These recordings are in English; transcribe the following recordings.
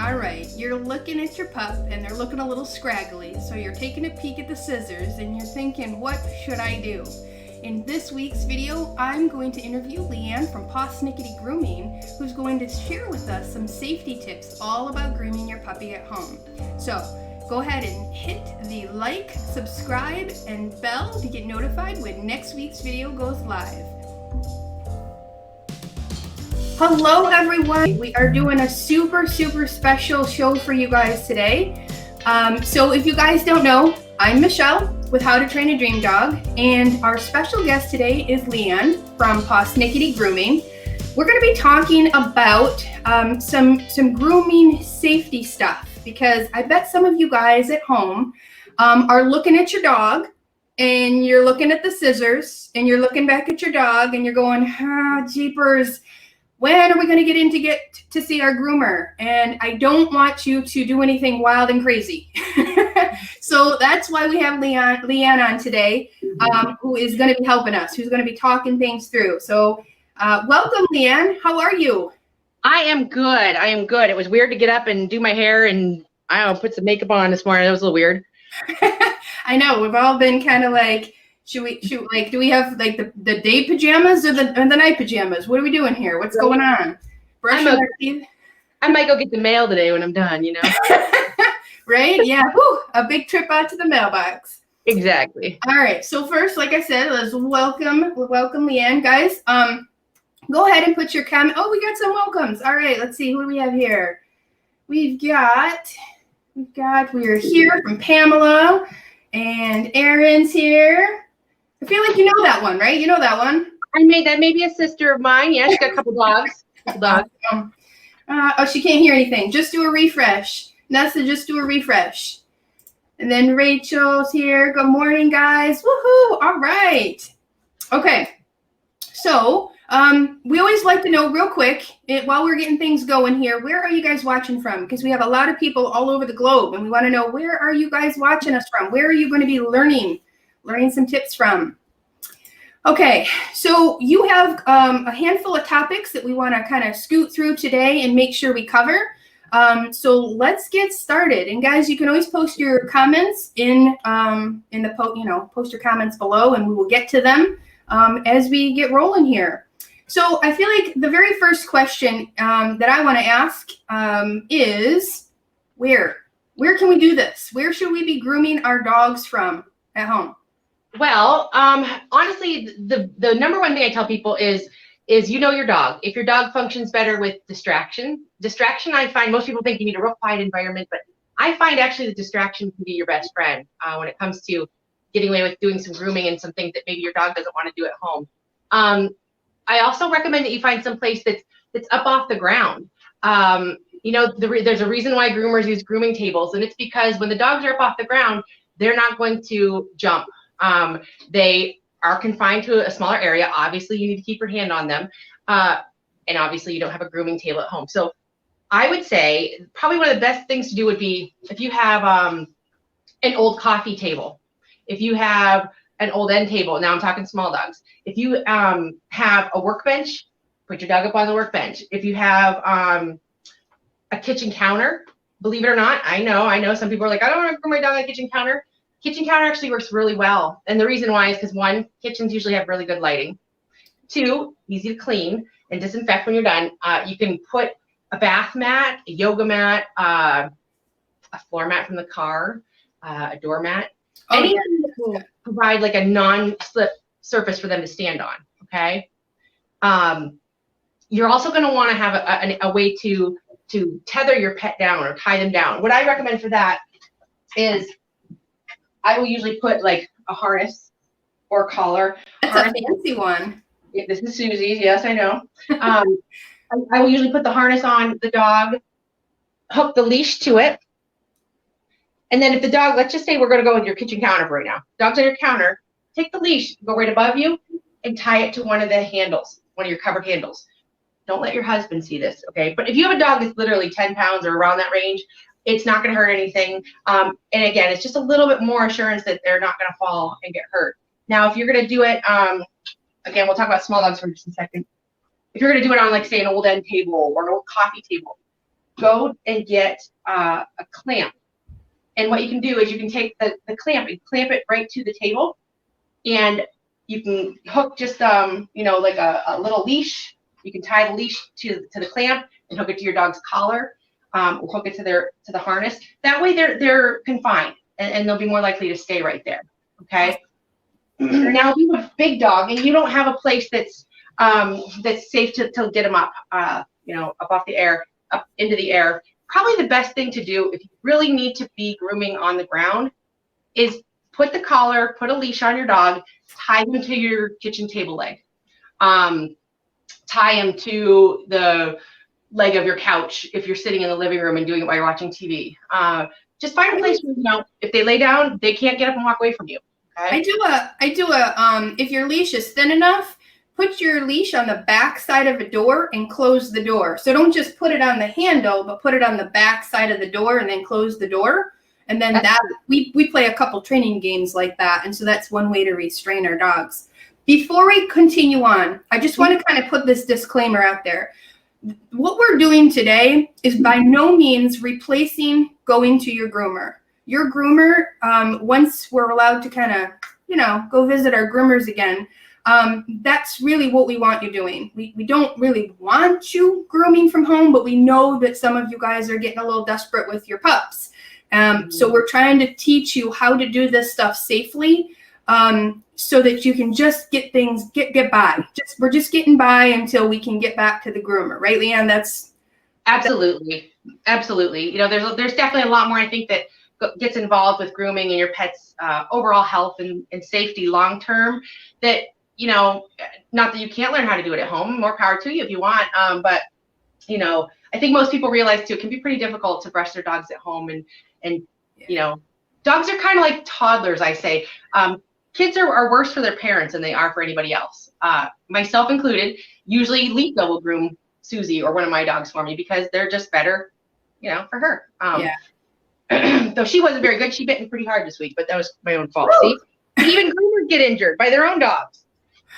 All right, you're looking at your pup and they're looking a little scraggly, so you're taking a peek at the scissors and you're thinking, what should I do? In this week's video, I'm going to interview Lee Ann from Pawsnickety Grooming, who's going to share with us some safety tips all about grooming your puppy at home. So go ahead and hit the like, subscribe, and bell to get notified when next week's video goes live. Hello everyone, we are doing a super special show for you guys today. So if you guys don't know, I'm Michelle with How to Train a Dream Dog, and our special guest today is Lee Ann from Pawsnickety Grooming. We're going to be talking about some grooming safety stuff, because I bet some of you guys at home are looking at your dog and you're looking at the scissors and you're looking back at your dog and you're going, jeepers, when are we going to get to see our groomer? And I don't want you to do anything wild and crazy. So that's why we have Lee Ann on today, who is going to be helping us, who's going to be talking things through. So welcome, Lee Ann. How are you? I am good. It was weird to get up and do my hair and, I don't know, put some makeup on this morning. It was a little weird. I know. We've all been kind of like, do we have like the day pajamas or the night pajamas? What are we doing here? What's going on? Brushing our teeth? I might go get the mail today when I'm done, you know? Right? Yeah. Whew, a big trip out to the mailbox. Exactly. All right. So first, like I said, let's welcome Lee Ann, guys. Go ahead and put your comment. Oh, we got some welcomes. All right. Let's see. Who do we have here? We are here from Pamela, and Erin's here. I feel like you know that one, right? You know that one. That may be a sister of mine. Yeah, she's got a couple dogs. Oh, she can't hear anything. Just do a refresh. Nessa, just do a refresh. And then Rachel's here. Good morning, guys. Woohoo! All right. Okay. So we always like to know real quick, while we're getting things going here, where are you guys watching from? Because we have a lot of people all over the globe, and we want to know, where are you guys watching us from? Where are you going to be learning some tips from? Okay, so you have a handful of topics that we want to kind of scoot through today and make sure we cover. So let's get started. And guys, you can always post your comments in the post your comments below, and we will get to them as we get rolling here. So I feel like the very first question that I want to ask is, where can we do this? Where should we be grooming our dogs from at home? Well, honestly, the number one thing I tell people is you know your dog. If your dog functions better with distraction, I find most people think you need a real quiet environment, but I find actually the distraction can be your best friend when it comes to getting away with doing some grooming and some things that maybe your dog doesn't want to do at home. I also recommend that you find some place that's up off the ground. There's a reason why groomers use grooming tables, and it's because when the dogs are up off the ground, they're not going to jump. They are confined to a smaller area. Obviously, you need to keep your hand on them. And obviously, you don't have a grooming table at home. So I would say probably one of the best things to do would be if you have an old coffee table, if you have an old end table. Now I'm talking small dogs. If you have a workbench, put your dog up on the workbench. If you have a kitchen counter, believe it or not, I know some people are like, I don't want to groom my dog on a kitchen counter. Kitchen counter actually works really well. And the reason why is because, one, kitchens usually have really good lighting. Two, easy to clean and disinfect when you're done. You can put a bath mat, a yoga mat, a floor mat from the car, a doormat. Anything that will provide like a non-slip surface for them to stand on, okay? You're also going to want to have a way to tether your pet down or tie them down. What I recommend for that is I will usually put like a harness or a collar. That's a fancy one. Yeah, this is Susie's. Yes, I know. I will usually put the harness on the dog, hook the leash to it. And then if the dog, let's just say we're going to go with your kitchen counter for right now. Dog's on your counter, take the leash, go right above you, and tie it to one of the handles, one of your covered handles. Don't let your husband see this, okay? But if you have a dog that's literally 10 pounds or around that range, it's not going to hurt anything. And again, it's just a little bit more assurance that they're not going to fall and get hurt. Now, if you're going to do it, again, we'll talk about small dogs for just a second. If you're going to do it on, like, say, an old end table or an old coffee table, go and get a clamp. And what you can do is you can take the clamp and clamp it right to the table, and you can hook just like a little leash. You can tie the leash to the clamp and hook it to your dog's collar, or hook it to the harness. That way they're confined, and they'll be more likely to stay right there. Okay. Now, if you have a big dog and you don't have a place that's safe to get them up, up off the air, up into the air, probably the best thing to do if you really need to be grooming on the ground is put the collar, put a leash on your dog, tie them to your kitchen table leg, tie them to the leg of your couch if you're sitting in the living room and doing it while you're watching TV. Just find a place where, if they lay down, they can't get up and walk away from you. Okay? I do a if your leash is thin enough, put your leash on the back side of a door and close the door. So don't just put it on the handle, but put it on the back side of the door and then close the door. And then we play a couple training games like that. And so that's one way to restrain our dogs. Before we continue on, I just want to kind of put this disclaimer out there. What we're doing today is by no means replacing going to your groomer. Your groomer, once we're allowed to kind of, go visit our groomers again, that's really what we want you doing. We don't really want you grooming from home, but we know that some of you guys are getting a little desperate with your pups. So we're trying to teach you how to do this stuff safely, so that you can just get things, get by. We're just getting by until we can get back to the groomer, right, Lee Ann? That's absolutely. There's definitely a lot more, I think, that gets involved with grooming and your pet's overall health and safety long term. That not that you can't learn how to do it at home. More power to you if you want. But I think most people realize too, it can be pretty difficult to brush their dogs at home, and dogs are kind of like toddlers, I say. Kids are worse for their parents than they are for anybody else, myself included. Usually Lika will groom Susie or one of my dogs for me because they're just better, for her. Though she wasn't very good. She bit me pretty hard this week, but that was my own fault. See? Even groomers get injured by their own dogs.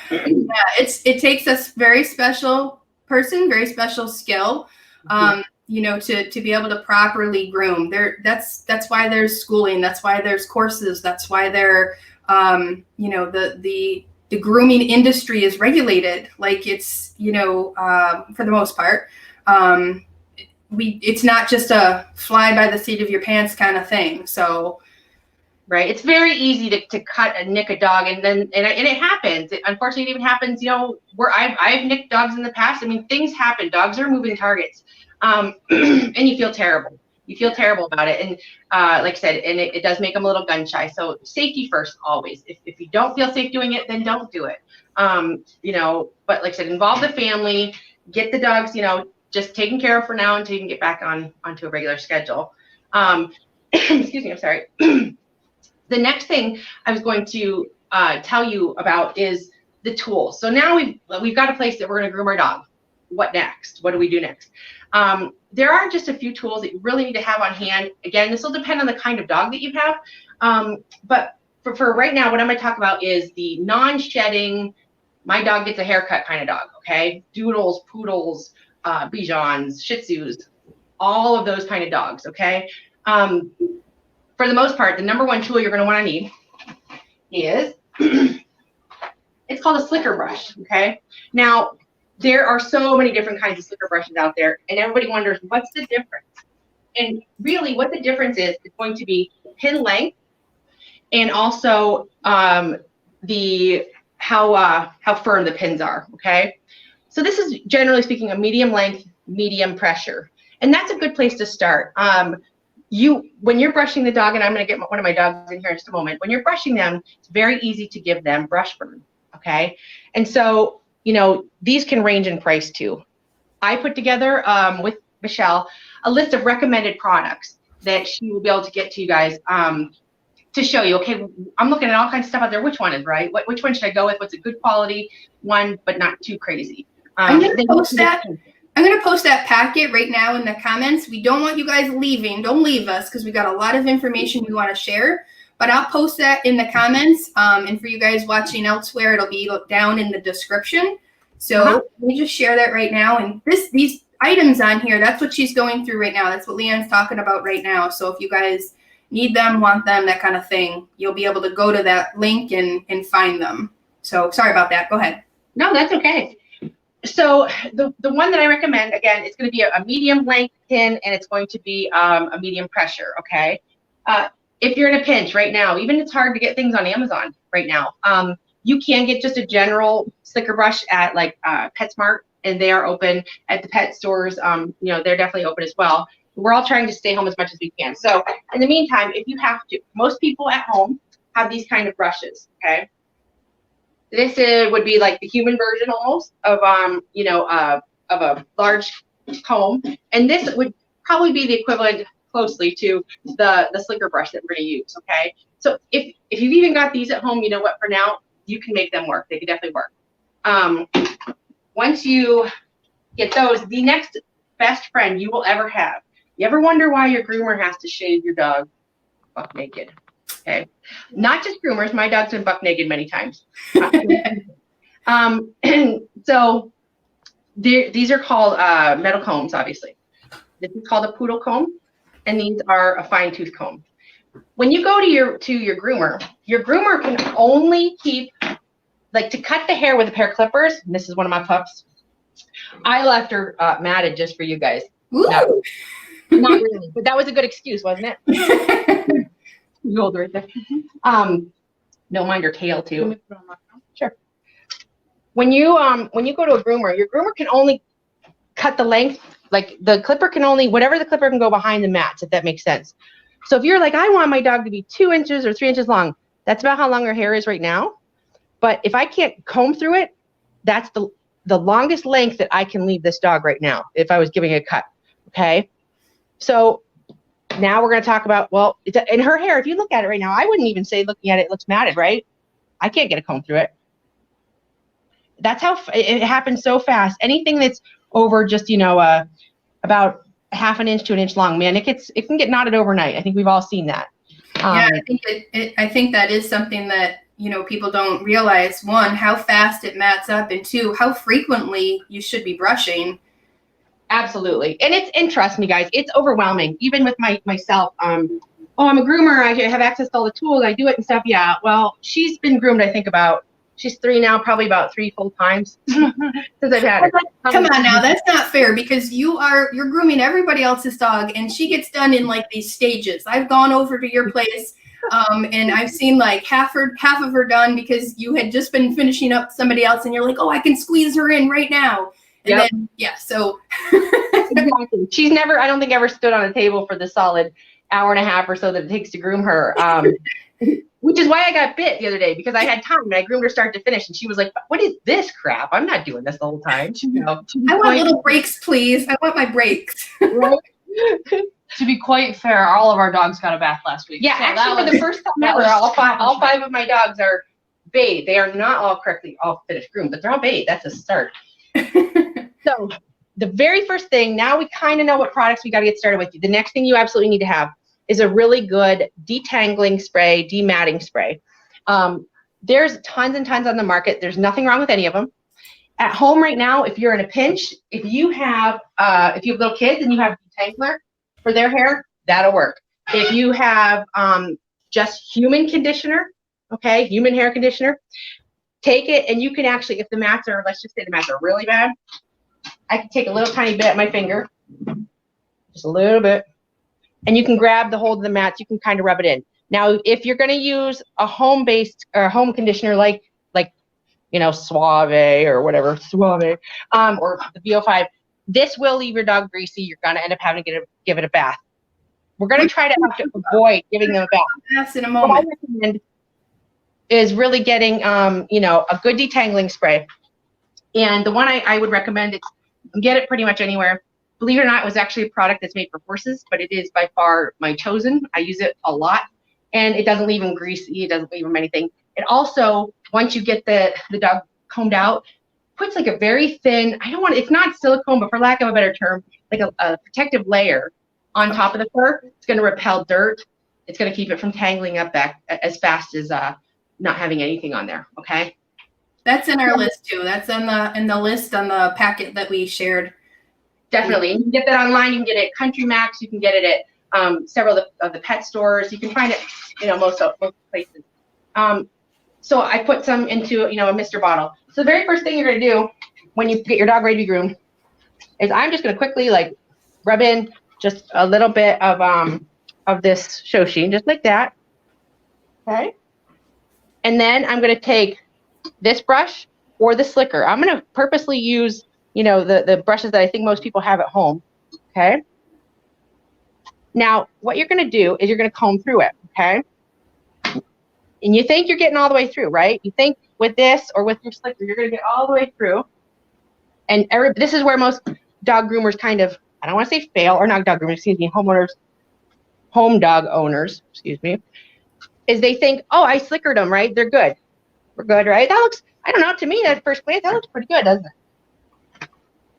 Yeah, it takes a very special person, very special skill, to be able to properly groom. That's why there's schooling. That's why there's courses. That's why the grooming industry is regulated. Like it's, for the most part, it's not just a fly by the seat of your pants kind of thing. So. Right. It's very easy to cut and nick a dog, and it happens. Unfortunately, it even happens, where I've nicked dogs in the past. I mean, things happen. Dogs are moving targets. And you feel terrible. You feel terrible about it. And like I said, and it does make them a little gun shy. So safety first, always. If you don't feel safe doing it, then don't do it. But like I said, involve the family, get the dogs, just taken care of for now until you can get back onto a regular schedule. Excuse me, I'm sorry. The next thing I was going to tell you about is the tools. So now we've got a place that we're going to groom our dog. What next? What do we do next? There are just a few tools that you really need to have on hand. Again, this will depend on the kind of dog that you have. But for right now, what I'm going to talk about is the non-shedding, my dog gets a haircut kind of dog, okay? Doodles, poodles, Bijans, Shih Tzus, all of those kind of dogs, okay? For the most part, the number one tool you're going to want to need is, it's called a slicker brush, okay? Now, there are so many different kinds of slicker brushes out there, and everybody wonders, what's the difference? And really, what the difference is going to be pin length, and also how firm the pins are, okay? So this is, generally speaking, a medium length, medium pressure, and that's a good place to start. When you're brushing the dog, and I'm going to get one of my dogs in here in just a moment, when you're brushing them, it's very easy to give them brush burn, okay? And so, these can range in price too. I put together with Michelle a list of recommended products that she will be able to get to you guys to show you, okay, I'm looking at all kinds of stuff out there. Which one is right? Which one should I go with? What's a good quality one, but not too crazy? I'm going to post that. I'm going to post that packet right now in the comments. We don't want you guys leaving. Don't leave us because we got a lot of information we want to share. But I'll post that in the comments. And for you guys watching elsewhere, it'll be down in the description. So let me just share that right now. And these items on here. That's what she's going through right now. That's what Lee Ann's talking about right now. So if you guys need them, want them, that kind of thing, you'll be able to go to that link and find them. So sorry about that. Go ahead. No, that's okay. So the one that I recommend, again, it's going to be a medium length pin, and it's going to be a medium pressure, okay? If you're in a pinch right now, even it's hard to get things on Amazon right now, you can get just a general slicker brush at like PetSmart, and they are open at the pet stores. You know, they're definitely open as well. We're all trying to stay home as much as we can. So in the meantime, if you have to, most people at home have these kind of brushes, okay? This would be like the human version almost of you know, of a large comb, and this would probably be the equivalent closely to the slicker brush that we're going to use. Okay, so if you've even got these at home, you know what? For now, you can make them work. They can definitely work. Once you get those, the next best friend you will ever have. You ever wonder why your groomer has to shave your dog buck naked? Okay, not just groomers. My dog's been buck naked many times. So these are called metal combs, obviously. This is called a poodle comb, and these are a fine tooth comb. When you go to your groomer can only keep, like, to cut the hair with a pair of clippers. And this is one of my pups. I left her matted just for you guys. No, not really, but that was a good excuse, wasn't it? You hold right there. Don't mind her tail too. Sure. When you go to a groomer, your groomer can only cut the length, like the clipper can only, whatever the clipper can go behind the mats, if that makes sense. So if you're like, I want my dog to be 2 inches or 3 inches long, that's about how long her hair is right now. But if I can't comb through it, that's the longest length that I can leave this dog right now if I was giving a cut. Okay. So now we're going to talk about, well, in her hair, if you look at it right now, I wouldn't even say looking at it looks matted, right? I can't get a comb through it. That's how it happens so fast. Anything that's over just, you know, about half an inch to an inch long, man, it can get knotted overnight. I think we've all seen that. Yeah, I think that is something that, you know, people don't realize. One, how fast it mats up, and two, how frequently you should be brushing. Absolutely. And trust me, guys, it's overwhelming. Even with myself, oh, I'm a groomer. I have access to all the tools. I do it and stuff. Yeah. Well, she's been groomed, I think she's 3 now, probably about 3 full times since I've had her. Come on now, that's not fair, because you're grooming everybody else's dog, and she gets done in like these stages. I've gone over to your place, and I've seen like half of her done because you had just been finishing up somebody else, and you're like, oh, I can squeeze her in right now. And then, yeah, so. Exactly. She's never, I don't think, ever stood on a table for the solid hour and a half or so that it takes to groom her. Which is why I got bit the other day, because I had time and I groomed her start to finish, and she was like, what is this crap? I'm not doing this the whole time. You know, I want little breaks, please. I want my breaks. Right? To be quite fair, all of our dogs got a bath last week. Yeah, so actually, for the first time ever, all five of my dogs are bathed. They are not all finished groomed, but they're all bathed. That's a start. So the very first thing, now we kind of know what products we got to get started with. The next thing you absolutely need to have is a really good detangling spray, dematting spray. There's tons and tons on the market. There's nothing wrong with any of them. At home right now, if you're in a pinch, if you have little kids and you have detangler for their hair, that'll work. If you have just human conditioner, okay, human hair conditioner, take it, and you can actually, if the mats are, let's just say the mats are really bad, I can take a little tiny bit at my finger, just a little bit, and you can grab the hold of the mats. You can kind of rub it in. Now, if you're going to use a home-based or home conditioner like you know, Suave or whatever, Suave, or the VO5, this will leave your dog greasy. You're going to end up having to give it a bath. We're going to try to avoid giving them a bath. Yes, in a moment. What I recommend is really getting, you know, a good detangling spray. And the one I would recommend, you can get it pretty much anywhere. Believe it or not, it was actually a product that's made for horses, but it is by far my chosen. I use it a lot, and it doesn't leave them greasy. It doesn't leave them anything. It also, once you get the dog combed out, puts like a very thin, it's not silicone, but for lack of a better term, like a protective layer on top of the fur. It's going to repel dirt. It's going to keep it from tangling up back as fast as not having anything on there. Okay. That's in our list too. That's in the list on the packet that we shared. Definitely. You can get that online. You can get it at Country Max. You can get it at several of the pet stores. You can find it, most places. So I put some into, a Mr. bottle. So the very first thing you're going to do when you get your dog ready to be groomed is I'm just going to quickly rub in just a little bit of this Shoshi, just like that. Okay. And then I'm going to take this brush or the slicker. I'm going to purposely use, the brushes that I think most people have at home. Okay. Now, what you're going to do is you're going to comb through it. Okay. And you think you're getting all the way through, right? You think with this or with your slicker, you're going to get all the way through. And this is where most dog groomers kind of, I don't want to say fail, or not dog groomers, excuse me, home dog owners, excuse me, is they think, oh, I slickered them, right? They're good. We're good, right? That looks, I don't know, to me at first glance, that looks pretty good, doesn't it?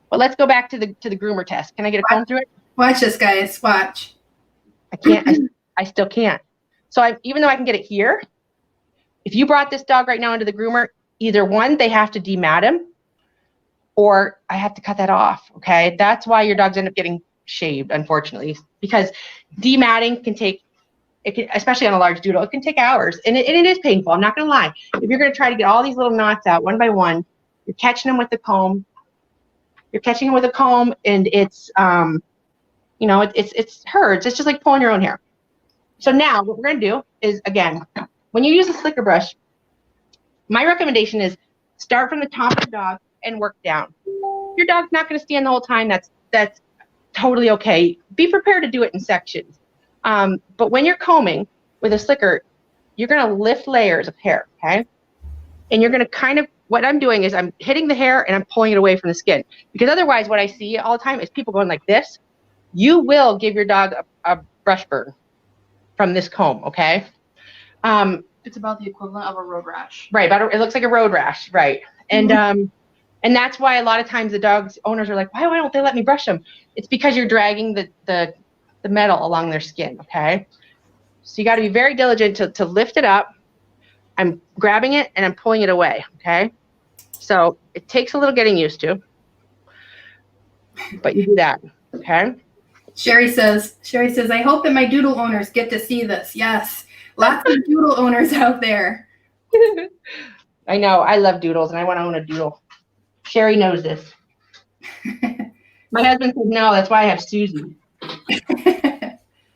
But let's go back to the groomer test. Can I get a comb through it? Watch this, guys. Watch. I can't. I still can't. So even though I can get it here, if you brought this dog right now into the groomer, either one, they have to demat him, or I have to cut that off, okay? That's why your dogs end up getting shaved, unfortunately, because dematting can take, especially on a large doodle, it can take hours, and it is painful. I'm not going to lie. If you're going to try to get all these little knots out one by one, you're catching them with the comb. You're catching them with a comb, and it's, it hurts. It's just like pulling your own hair. So now what we're going to do is, again, when you use a slicker brush, my recommendation is start from the top of the dog and work down. Your dog's not going to stand the whole time. That's totally okay. Be prepared to do it in sections. But when you're combing with a slicker, you're going to lift layers of hair, okay? And you're going to kind of, what I'm doing is I'm hitting the hair and I'm pulling it away from the skin. Because otherwise what I see all the time is people going like this. You will give your dog a brush burn from this comb, okay? It's about the equivalent of a road rash. Right, it looks like a road rash, right? And and that's why a lot of times the dog's owners are like, why don't they let me brush them? It's because you're dragging the metal along their skin, okay? So you got to be very diligent to lift it up. I'm grabbing it and I'm pulling it away, okay? So it takes a little getting used to, but you do that, okay? Sherry says, I hope that my doodle owners get to see this. Yes. Lots of doodle owners out there. I know. I love doodles, and I want to own a doodle. Sherry knows this. My husband said, no, that's why I have Susie.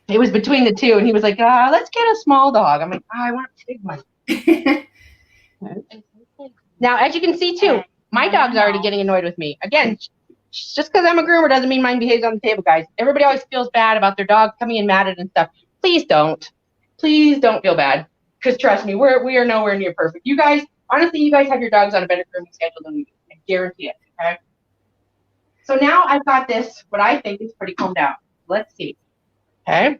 It was between the two, and he was like, let's get a small dog. I'm like, I want a big one. Now, as you can see, too, my dog's already getting annoyed with me. Again, just because I'm a groomer doesn't mean mine behaves on the table, guys. Everybody always feels bad about their dog coming in matted and stuff. Please don't. Please don't feel bad, because trust me, we are nowhere near perfect. You guys, honestly, you guys have your dogs on a better grooming schedule than we do. I guarantee it, okay? So now I've got this, what I think is pretty combed out. Let's see, okay?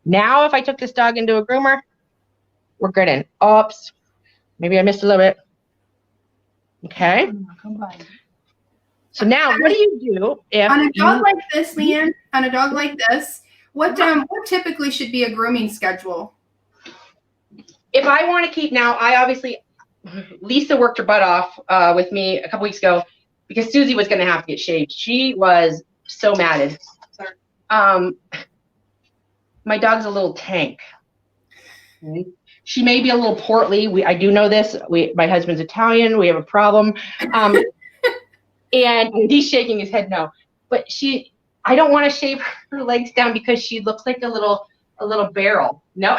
Now if I took this dog into a groomer, we're good in. Oops, maybe I missed a little bit. Okay? So now what do you do if on a dog like this, Lee Ann, on a dog like this, what typically should be a grooming schedule? If I want to keep, now I obviously, Lisa worked her butt off with me a couple weeks ago because Susie was going to have to get shaved. She was so matted. My dog's a little tank. Okay. She may be a little portly. I do know this. My husband's Italian. We have a problem. And he's shaking his head no. But I don't want to shave her legs down because she looks like a little barrel. No.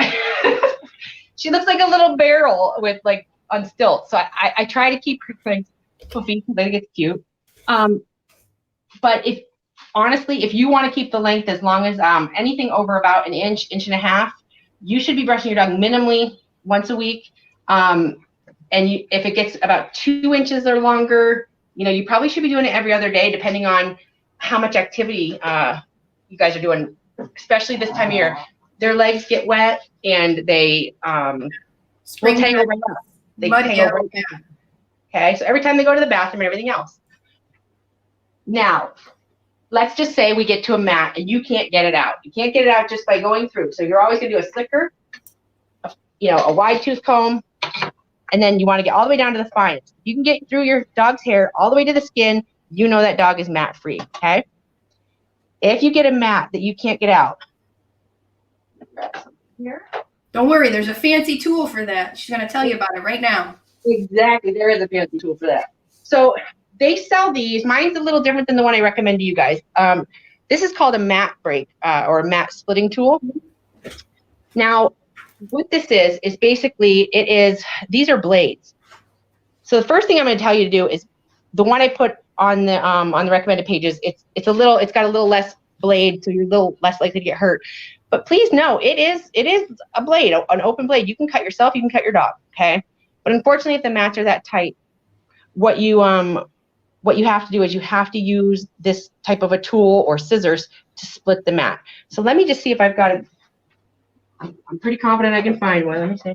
She looks like a little barrel with on stilts. So I try to keep her legs puffy because I think it's cute. But honestly, if you want to keep the length as long as anything over about an inch and a half, you should be brushing your dog minimally once a week. And if it gets about 2 inches or longer, you probably should be doing it every other day, depending on how much activity you guys are doing, especially this time of year. Their legs get wet and they will tangle right up. They tangle right up. Okay, so every time they go to the bathroom and everything else. Now, let's just say we get to a mat and you can't get it out. You can't get it out just by going through. So you're always going to do a slicker, a wide tooth comb, and then you want to get all the way down to the spine. If you can get through your dog's hair all the way to the skin, you know that dog is mat free, okay? if you get a mat that you can't get out, here. Don't worry, there's a fancy tool for that. She's going to tell you about it right now. Exactly, there is a fancy tool for that. So they sell these. Mine's a little different than the one I recommend to you guys. This is called a mat break or a mat splitting tool. Now, what this is basically these are blades. So the first thing I'm going to tell you to do is the one I put on the recommended pages. It's got a little less blade, so you're a little less likely to get hurt. But please know, it is a blade, an open blade. You can cut yourself, you can cut your dog, okay? But unfortunately, if the mats are that tight, what you have to do is you have to use this type of a tool or scissors to split the mat. So let me just see if I've got it. I'm pretty confident I can find one. Let me see.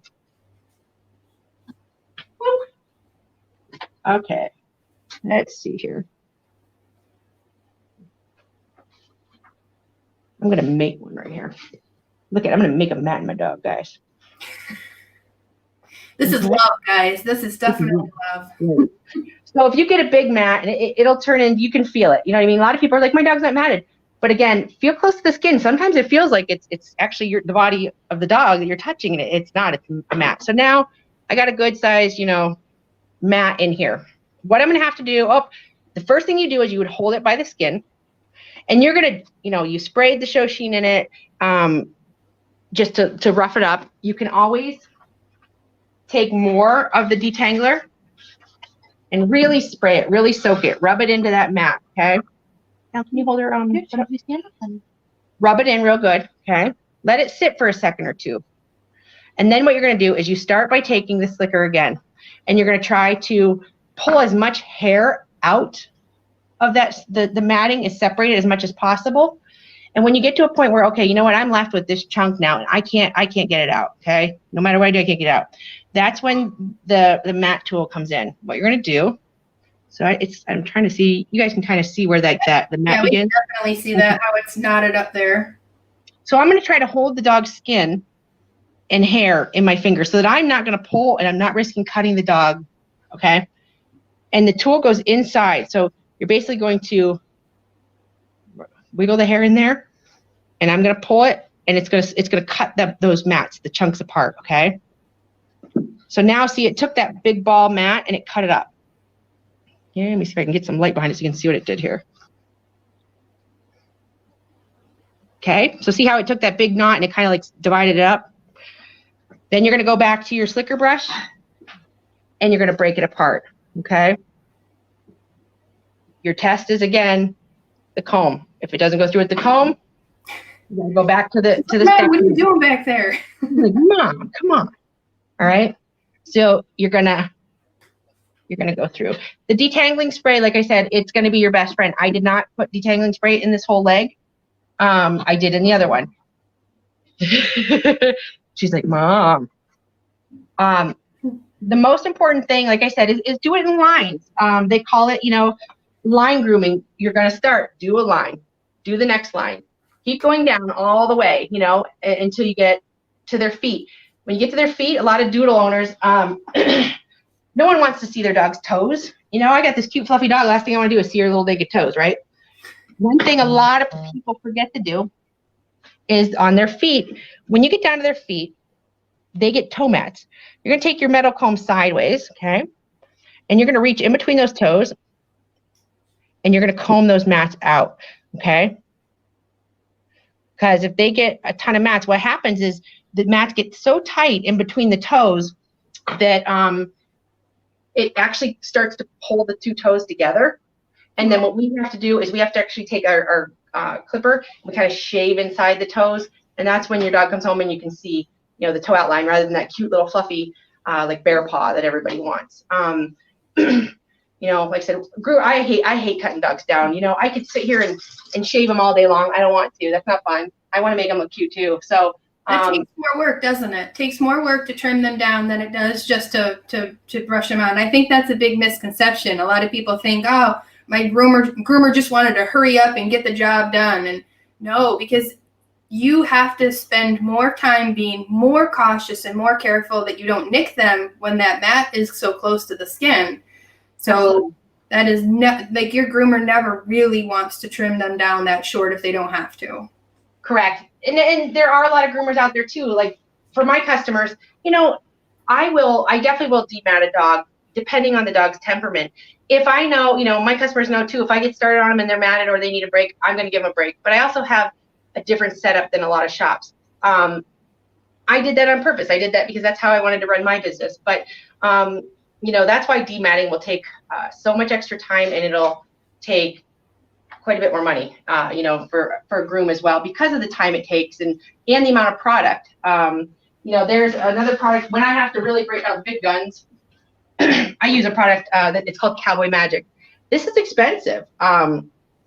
Okay, let's see here. I'm gonna make one right here. Look I'm gonna make a mat in my dog, guys. This is love, guys. This is definitely love. So if you get a big mat, and it'll turn in, you can feel it. You know what I mean? A lot of people are like, my dog's not matted. But again, feel close to the skin. Sometimes it feels like it's actually the body of the dog that you're touching, and it's not. It's a mat. So now I got a good size, mat in here. What I'm gonna have to do? The first thing you do is you would hold it by the skin. And you're going to, you sprayed the show sheen in it just to rough it up. You can always take more of the detangler and really spray it, really soak it, rub it into that mat, okay? Now, can you hold her, rub it in real good, okay? Let it sit for a second or two. And then what you're going to do is you start by taking the slicker again, and you're going to try to pull as much hair out of that, the matting is separated as much as possible. And when you get to a point where, okay, you know what, I'm left with this chunk now, and I can't get it out, okay? No matter what I do, I can't get it out. That's when the mat tool comes in. What you're gonna do, so I'm trying to see, you guys can kind of see where the mat begins. Yeah, we can definitely see that, how it's knotted up there. So I'm gonna try to hold the dog's skin and hair in my finger so that I'm not gonna pull and I'm not risking cutting the dog, okay? And the tool goes inside, so you're basically going to wiggle the hair in there, and I'm going to pull it, and it's going to cut those mats, the chunks apart, okay? So now, see, it took that big ball mat, and it cut it up. Yeah, let me see if I can get some light behind it so you can see what it did here. Okay, so see how it took that big knot, and it kind of like divided it up? Then you're going to go back to your slicker brush, and you're going to break it apart, okay? Your test is, again, the comb. If it doesn't go through with the comb, you gotta go back to the Mom, what are you doing back there? Like, Mom, come on. All right. So you're gonna go through. The detangling spray, like I said, it's gonna be your best friend. I did not put detangling spray in this whole leg. I did in the other one. She's like, Mom. The most important thing, like I said, is do it in lines. They call it, line grooming. You're going to start, do a line, do the next line, keep going down all the way, until you get to their feet. When you get to their feet, a lot of doodle owners, no one wants to see their dog's toes. I got this cute fluffy dog. Last thing I want to do is see her little naked toes, right? One thing a lot of people forget to do is on their feet. When you get down to their feet, they get toe mats. You're going to take your metal comb sideways, okay? And you're going to reach in between those toes, and you're going to comb those mats out, okay? Because if they get a ton of mats, what happens is the mats get so tight in between the toes that it actually starts to pull the two toes together. And then what we have to do is we have to actually take our clipper, and we kind of shave inside the toes, and that's when your dog comes home and you can see, the toe outline rather than that cute little fluffy like bear paw that everybody wants. Like I said, I hate cutting dogs down. I could sit here and shave them all day long. I don't want to. That's not fun. I want to make them look cute too. So that takes more work, doesn't it? It takes more work to trim them down than it does just to brush them out. And I think that's a big misconception. A lot of people think, oh, my groomer just wanted to hurry up and get the job done. And no, because you have to spend more time being more cautious and more careful that you don't nick them when that mat is so close to the skin. So That is like your groomer never really wants to trim them down that short if they don't have to. Correct. And there are a lot of groomers out there too. Like for my customers, you know, I definitely will demat a dog depending on the dog's temperament. If I know, you know, my customers know too, if I get started on them and they're matted or they need a break, I'm going to give them a break. But I also have a different setup than a lot of shops. I did that on purpose. I did that because that's how I wanted to run my business. But, you know, that's why dematting will take so much extra time, and it'll take quite a bit more money, you know, for a groom as well, because of the time it takes and the amount of product. You know, there's another product when I have to really break out big guns. I use a product that it's called Cowboy Magic. This is expensive.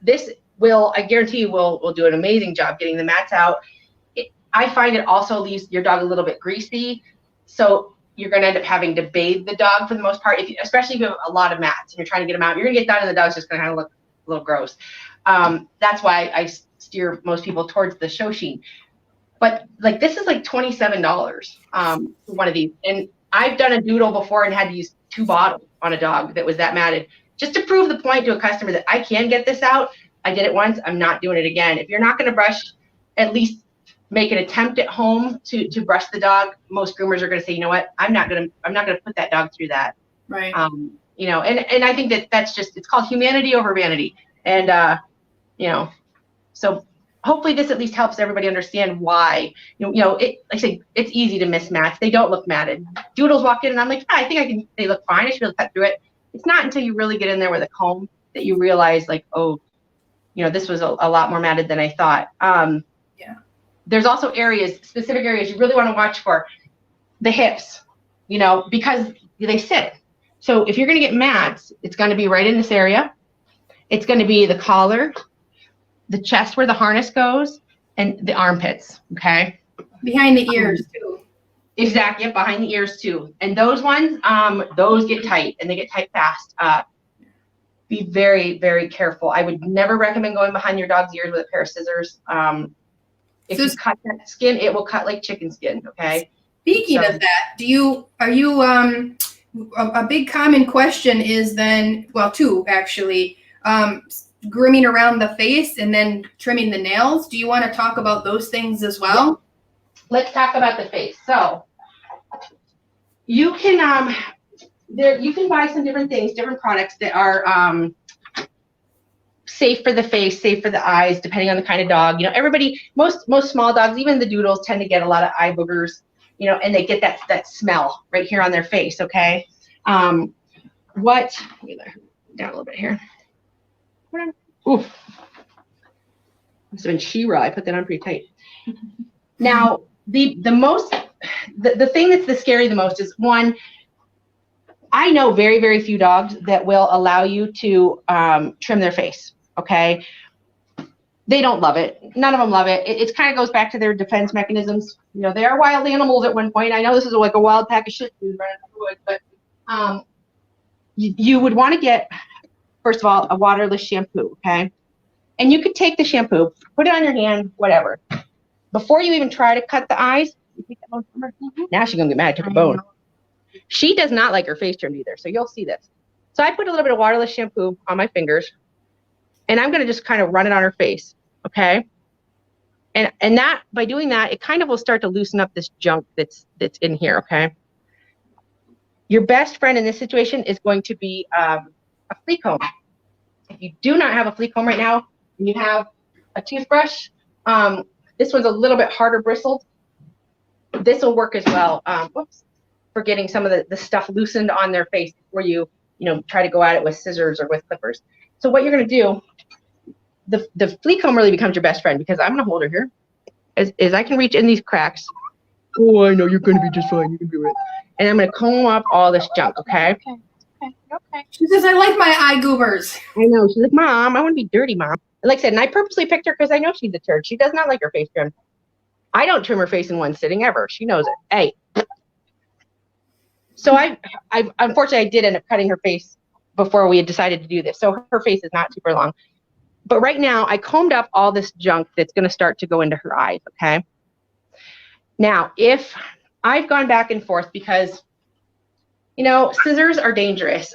This will, I guarantee you, will do an amazing job getting the mats out. I find it also leaves your dog a little bit greasy, so you're going to end up having to bathe the dog for the most part. Especially if you have a lot of mats and you're trying to get them out, you're going to get done and the dog's just going to kind of look a little gross. That's why I steer most people towards the show sheen. But like this is like $27 for one of these, and I've done a doodle before and had to use 2 bottles on a dog that was that matted, just to prove the point to a customer that I can get this out. I did it once. I'm not doing it again. If you're not going to brush, at least make an attempt at home to brush the dog. Most groomers are going to say, you know what, I'm not going to put that dog through that. Right. You know, and I think that's just, it's called humanity over vanity. And, you know, so hopefully this at least helps everybody understand why, you know, like I say, it's easy to miss mats. They don't look matted. Doodles walk in and I'm like, I think they look fine. I should be able to cut through it. It's not until you really get in there with a comb that you realize like, oh, you know, this was a lot more matted than I thought. Yeah. There's also specific areas you really want to watch for. The hips, you know, because they sit. So if you're going to get mats, it's going to be right in this area. It's going to be the collar, the chest where the harness goes, and the armpits, okay? Behind the ears, too. Exactly, yep, behind the ears, too. And those ones, those get tight, and they get tight fast. Be very, very careful. I would never recommend going behind your dog's ears with a pair of scissors. If you cut that skin, it will cut like chicken skin, okay? Speaking of that, are you a big common question is then, well, 2 actually, grooming around the face and then trimming the nails. Do you want to talk about those things as well? Let's talk about the face. So you can you can buy some different things, different products that are safe for the face, safe for the eyes, depending on the kind of dog. You know, everybody, most small dogs, even the doodles, tend to get a lot of eye boogers, you know, and they get that smell right here on their face, okay? Let me down a little bit here. Ooh. Must have been She-Ra. I put that on pretty tight. Now, the thing that's the scary the most is, one, I know very, very few dogs that will allow you to trim their face, okay? They don't love it. None of them love it. It kind of goes back to their defense mechanisms. You know, they are wild animals at one point. I know this is like a wild pack of shit running through the woods, but you would want to get, first of all, a waterless shampoo, okay? And you could take the shampoo, put it on your hand, whatever. Before you even try to cut the eyes, you take that bone from her. Now she's going to get mad. I took a bone. She does not like her face trimmed either, so you'll see this. So I put a little bit of waterless shampoo on my fingers, and I'm going to just kind of run it on her face, okay? And that, by doing that, it kind of will start to loosen up this junk that's in here, okay? Your best friend in this situation is going to be a flea comb. If you do not have a flea comb right now, and you have a toothbrush, this one's a little bit harder bristled. This will work as well. For getting some of the stuff loosened on their face before you try to go at it with scissors or with clippers. So what you're going to do, the flea comb really becomes your best friend, because I'm going to hold her here as I can reach in these cracks. Oh, I know you're going to be just fine. You can do it. And I'm going to comb up all this junk, okay? Okay. She says, I like my eye goobers. I know. She's like, Mom, I want to be dirty, Mom. And like I said, and I purposely picked her because I know she's a turd. She does not like her face trimmed. I don't trim her face in one sitting ever. She knows it. Hey. So I unfortunately, I did end up cutting her face before we had decided to do this. So her face is not super long. But right now, I combed up all this junk that's going to start to go into her eyes, okay? Now, if I've gone back and forth because, scissors are dangerous.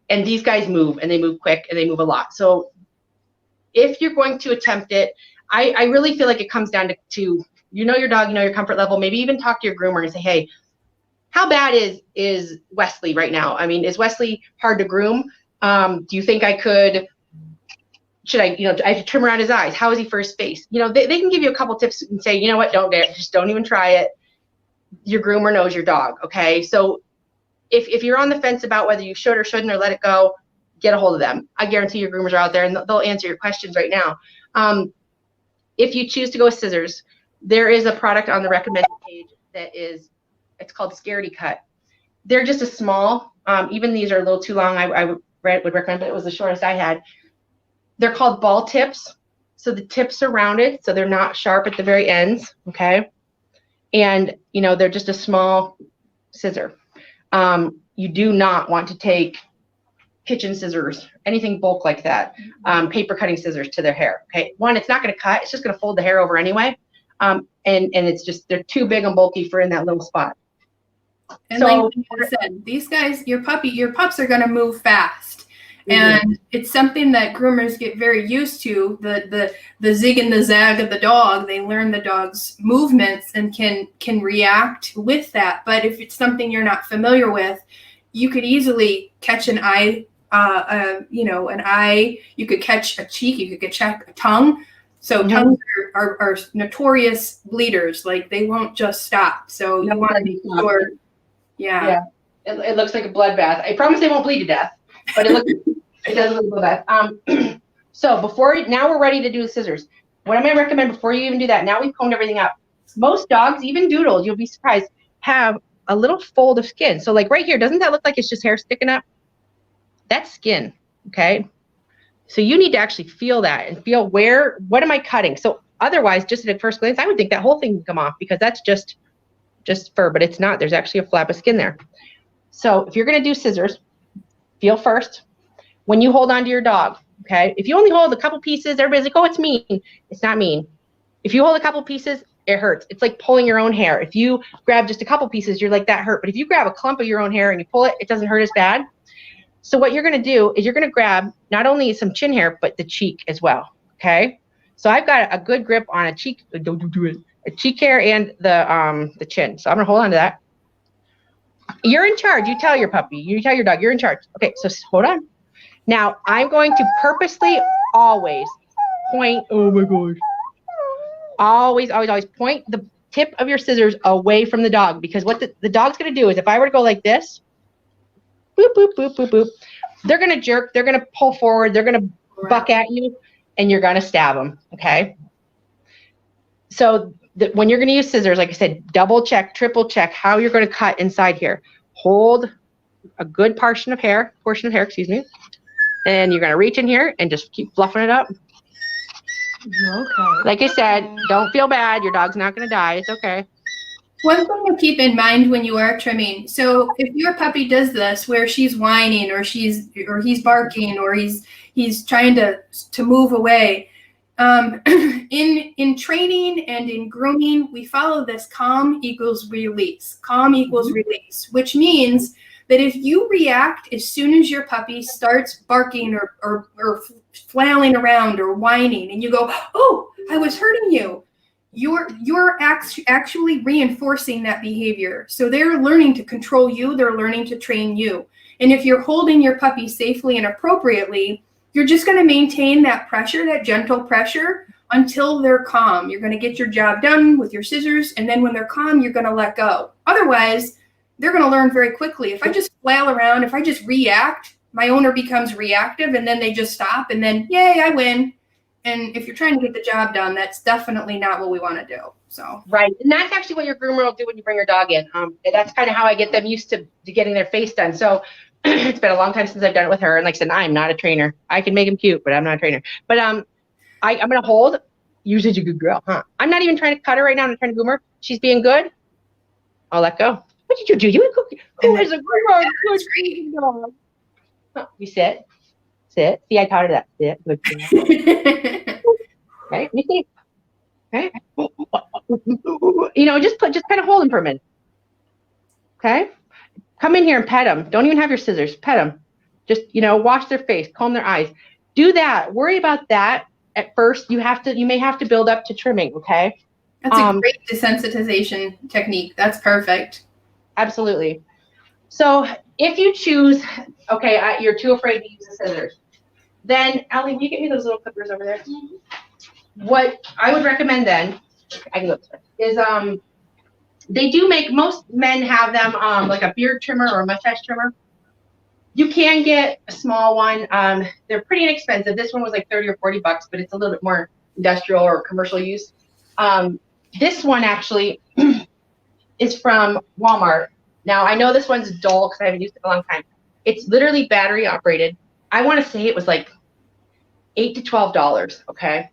And these guys move, and they move quick, and they move a lot. So if you're going to attempt it, I really feel like it comes down to you know your dog, you know your comfort level. Maybe even talk to your groomer and say, hey, how bad is Wesley right now? I mean, is Wesley hard to groom? Do you think should I have to trim around his eyes? How is he for his face? You know, they can give you a couple tips and say, you know what, just don't even try it. Your groomer knows your dog, okay? So if you're on the fence about whether you should or shouldn't or let it go, get a hold of them. I guarantee your groomers are out there and they'll answer your questions right now. If you choose to go with scissors, there is a product on the recommended page it's called Scaredy Cut. They're just a small, even these are a little too long. I would recommend, but it was the shortest I had. They're called ball tips. So the tips are rounded, so they're not sharp at the very ends, okay? And, they're just a small scissor. You do not want to take kitchen scissors, anything bulk like that, paper cutting scissors to their hair, okay? One, it's not going to cut. It's just going to fold the hair over anyway. And it's just, they're too big and bulky for in that little spot. And so, like I said, these guys, your pups are going to move fast. And it's something that groomers get very used to, the zig and the zag of the dog. They learn the dog's movements and can react with that. But if it's something you're not familiar with, you could easily catch an eye, an eye. You could catch a cheek. You could catch a tongue. So tongues are notorious bleeders. Like, they won't just stop. So you want to be sure. Yeah. It looks like a bloodbath. I promise they won't bleed to death, but it does look like a bloodbath. So now we're ready to do the scissors. What I'm going to recommend before you even do that, now we've combed everything up. Most dogs, even doodles, you'll be surprised, have a little fold of skin. So like right here, doesn't that look like it's just hair sticking up? That's skin, okay? So you need to actually feel that and feel what am I cutting? So otherwise, just at first glance, I would think that whole thing would come off because that's just fur, but it's not. There's actually a flap of skin there. So if you're going to do scissors, feel first when you hold on to your dog, okay? If you only hold a couple pieces, everybody's like, oh, it's mean. It's not mean. If you hold a couple pieces, it hurts. It's like pulling your own hair. If you grab just a couple pieces, you're like, that hurt. But if you grab a clump of your own hair and you pull it, it doesn't hurt as bad. So what you're going to do is you're going to grab not only some chin hair, but the cheek as well, okay? So I've got a good grip on a cheek hair and the chin. So I'm going to hold on to that. You're in charge. You tell your puppy. You tell your dog. You're in charge. Okay, so hold on. Now, I'm going to purposely always point. Oh, my gosh. Always, always, always point the tip of your scissors away from the dog. Because what the dog's going to do is if I were to go like this, boop, boop, boop, boop, boop, they're going to jerk. They're going to pull forward. They're going to buck at you, and you're going to stab them, okay? So when you're going to use scissors, like I said, double check, triple check how you're going to cut inside here. Hold a good portion of hair, excuse me, and you're going to reach in here and just keep fluffing it up. Okay. Like I said, don't feel bad. Your dog's not going to die. It's okay. One thing to keep in mind when you are trimming. So if your puppy does this, where she's whining or he's barking or he's trying to move away, in training and in grooming, we follow this calm equals release. Calm equals release, which means that if you react as soon as your puppy starts barking or flailing around or whining, and you go, oh, I was hurting you, you're actually reinforcing that behavior. So they're learning to control you. They're learning to train you. And if you're holding your puppy safely and appropriately, you're just going to maintain that pressure, that gentle pressure, until they're calm. You're going to get your job done with your scissors, and then when they're calm, you're going to let go. Otherwise, they're going to learn very quickly. If I just flail around, if I just react, my owner becomes reactive, and then they just stop, and then, yay, I win. And if you're trying to get the job done, that's definitely not what we want to do. So right, and that's actually what your groomer will do when you bring your dog in. That's kind of how I get them used to getting their face done. So it's been a long time since I've done it with her, and like I said, I'm not a trainer. I can make him cute, but I'm not a trainer. But I'm gonna hold. You're such a good girl, huh? I'm not even trying to cut her right now. I'm not trying to groom her. She's being good. I'll let go. What did you do? Who is a good dog? You sit. See, I taught her that. Sit. Good. Right? You see? Okay. Just kind of hold him for a minute. Okay. Come in here and pet him. Don't even have your scissors. Pet him. Just, wash their face, comb their eyes. Do that. Worry about that at first. You may have to build up to trimming, okay? That's a great desensitization technique. That's perfect. Absolutely. So if you choose, okay, you're too afraid to use the scissors, then Allie, will you get me those little clippers over there? Mm-hmm. What I would recommend then, I can go this way, is they do make, most men have them like a beard trimmer or a mustache trimmer. You can get a small one. They're pretty inexpensive. This one was like 30 or 40 bucks, but it's a little bit more industrial or commercial use. This one actually is from Walmart. Now, I know this one's dull because I haven't used it in a long time. It's literally battery operated. I want to say it was like $8 to $12, okay?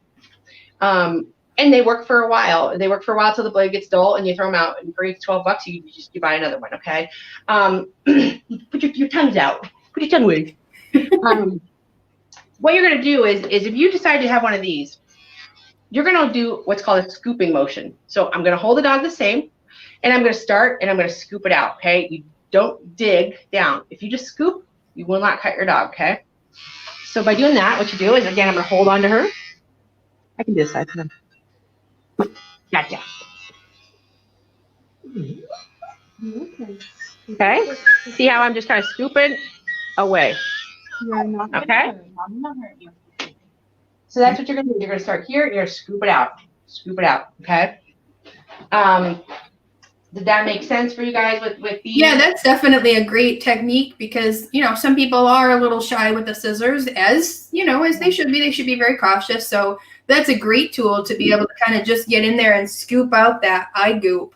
And they work for a while. They work for a while till the blade gets dull and you throw them out. And for $8 to $12, you buy another one, okay? Put your tongues out. Put your tongue away. What you're going to do is if you decide to have one of these, you're going to do what's called a scooping motion. So I'm going to hold the dog the same, and I'm going to start, and I'm going to scoop it out, okay? You don't dig down. If you just scoop, you will not cut your dog, okay? So by doing that, what you do is, again, I'm going to hold on to her. I can do this side. Gotcha. Okay? See how I'm just kind of scooping away? Okay? So that's what you're going to do. You're going to start here, and you're going to scoop it out. Scoop it out, okay? Did that make sense for you guys with these? Yeah, that's definitely a great technique because, some people are a little shy with the scissors as they should be. They should be very cautious. So that's a great tool to be able to kind of just get in there and scoop out that eye goop.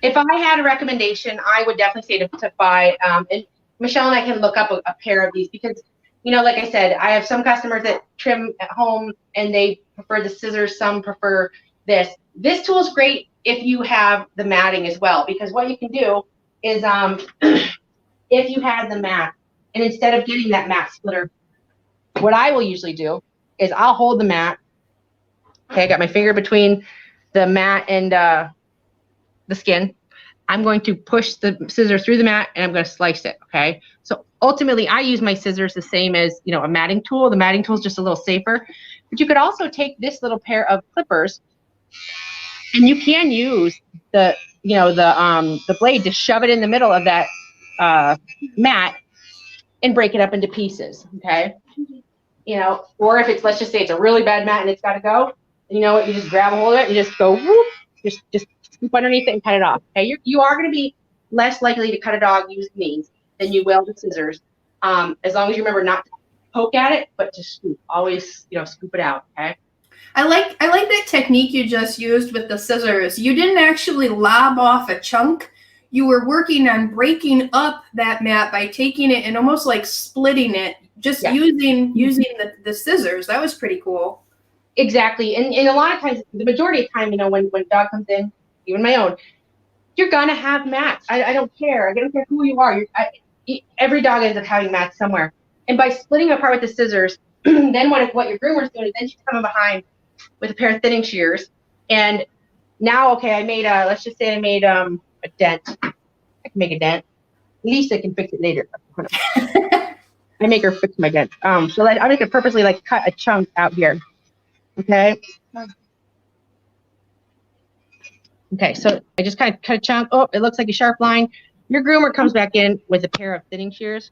If I had a recommendation, I would definitely say to buy, and Michelle and I can look up a pair of these because, like I said, I have some customers that trim at home and they prefer the scissors. Some prefer this. This tool is great if you have the matting as well, because what you can do is if you had the mat, and instead of getting that mat splitter, what I will usually do is I'll hold the mat. Okay, I got my finger between the mat and the skin. I'm going to push the scissors through the mat and I'm going to slice it, okay? So ultimately, I use my scissors the same as, a matting tool. The matting tool is just a little safer. But you could also take this little pair of clippers and you can use the blade to shove it in the middle of that mat and break it up into pieces, okay? Or if it's, let's just say it's a really bad mat and it's got to go, you know what, you just grab a hold of it and just go, whoop, just scoop underneath it and cut it off, okay? You are going to be less likely to cut a dog using these than you will with scissors, as long as you remember not to poke at it, but to scoop. Always, scoop it out, okay? I like that technique you just used with the scissors. You didn't actually lob off a chunk. You were working on breaking up that mat by taking it and almost like splitting it, just using the scissors. That was pretty cool. Exactly. And a lot of times, the majority of time, when a dog comes in, even my own, you're going to have mats. I don't care. I don't care who you are. Every dog ends up having mats somewhere. And by splitting apart with the scissors, then what your groomer is doing is then she's coming behind with a pair of thinning shears. And now, okay, I made let's just say I made a dent. I can make a dent. Lisa can fix it later. I make her fix my dent. So I make it purposely cut a chunk out here. Okay. Okay, so I just kind of cut a chunk. Oh, it looks like a sharp line. Your groomer comes back in with a pair of thinning shears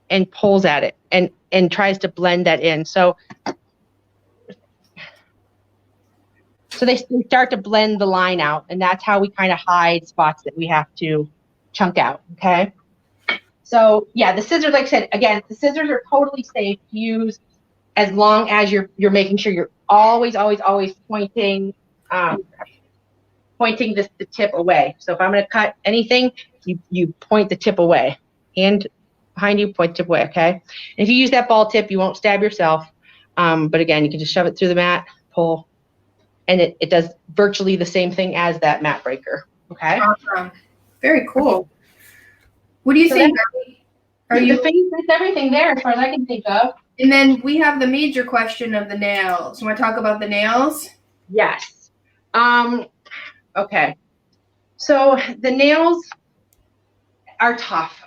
and pulls at it and tries to blend that in. So they start to blend the line out, and that's how we kind of hide spots that we have to chunk out, okay? So, yeah, the scissors, like I said, again, the scissors are totally safe to use as long as you're making sure you're always pointing the tip away. So if I'm going to cut anything, you point the tip away. Hand behind you, point the tip away, okay? And if you use that ball tip, you won't stab yourself. But again, you can just shove it through the mat, pull, and it does virtually the same thing as that mat breaker, okay? Awesome. Very cool. What do you think? That's everything there as far as I can think of. And then we have the major question of the nails. You want to talk about the nails? Yes. Okay. So the nails are tough.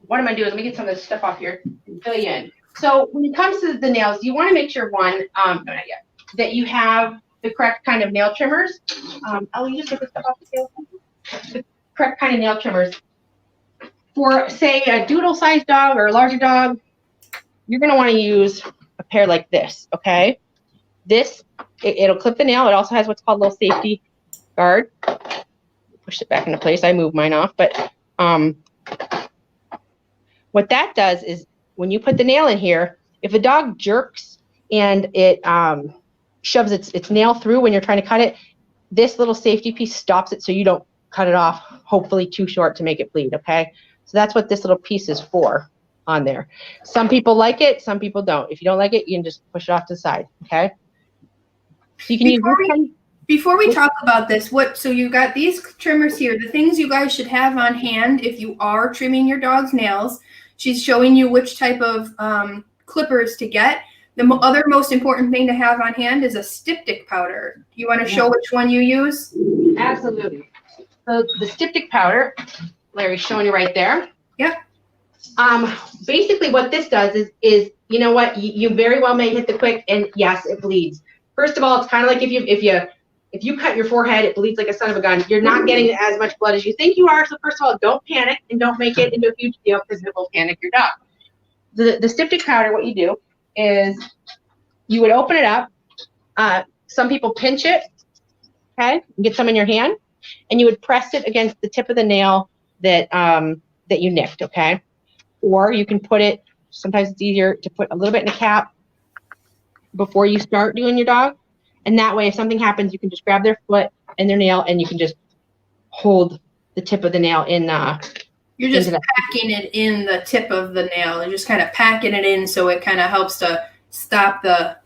what I'm going to do is let me get some of this stuff off here and fill you in. So when it comes to the nails, you want to make sure, one, no, not yet, that you have the correct kind of nail trimmers. Oh, you just get this stuff off the tail. The correct kind of nail trimmers. For, say, a doodle-sized dog or a larger dog, you're going to want to use a pair like this, okay? This, it'll clip the nail. It also has what's called a little safety guard. Push it back into place. I moved mine off, but what that does is when you put the nail in here, if a dog jerks and it shoves its nail through when you're trying to cut it, this little safety piece stops it so you don't cut it off, hopefully too short to make it bleed, okay? So that's what this little piece is for on there. Some people like it, some people don't. If you don't like it, you can just push it off to the side, okay? So you can Before we talk about this, so you got these trimmers here, the things you guys should have on hand if you are trimming your dog's nails. She's showing you which type of clippers to get. The other most important thing to have on hand is a styptic powder. You want to show which one you use? Absolutely. So the styptic powder, Larry's showing you right there. Yep. Basically what this does is you know what, you very well may hit the quick, and yes, it bleeds. First of all, it's kind of like if you cut your forehead, it bleeds like a son of a gun. You're not getting as much blood as you think you are. So first of all, don't panic and don't make it into a huge deal because it will panic your dog. The styptic powder, what you do is you would open it up. Some people pinch it, okay, and get some in your hand, and you would press it against the tip of the nail that you nicked, okay? Or you can put it, sometimes it's easier to put a little bit in a cap before you start doing your dog. And that way, if something happens, you can just grab their foot and their nail, and you can just hold the tip of the nail in. You're just packing it in the tip of the nail. You're just kind of packing it in so it kind of helps to stop the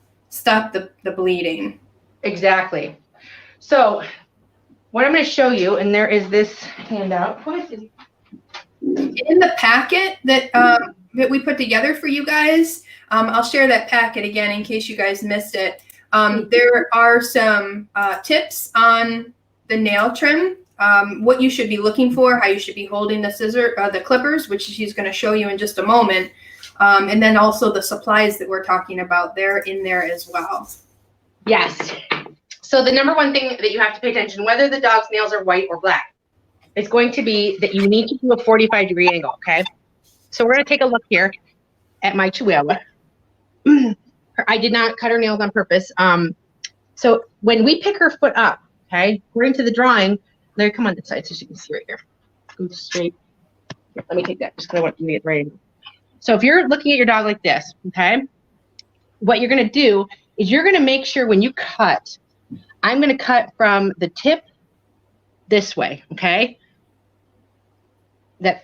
bleeding. Exactly. So what I'm going to show you, and there is this handout. In the packet that we put together for you guys, I'll share that packet again in case you guys missed it. There are some tips on the nail trim, what you should be looking for, how you should be holding the clippers, which she's going to show you in just a moment, and then also the supplies that we're talking about. They're in there as well. Yes. So the number one thing that you have to pay attention, whether the dog's nails are white or black, is going to be that you need to do a 45-degree angle, okay? So we're going to take a look here at my Chihuahua. I did not cut her nails on purpose. So when we pick her foot up, okay, according to the drawing, Larry, come on this side so you can see right here. Go straight. Here, let me take that just because I want you to get right. So if you're looking at your dog like this, okay, what you're going to do is you're going to make sure when you cut, I'm going to cut from the tip this way, okay?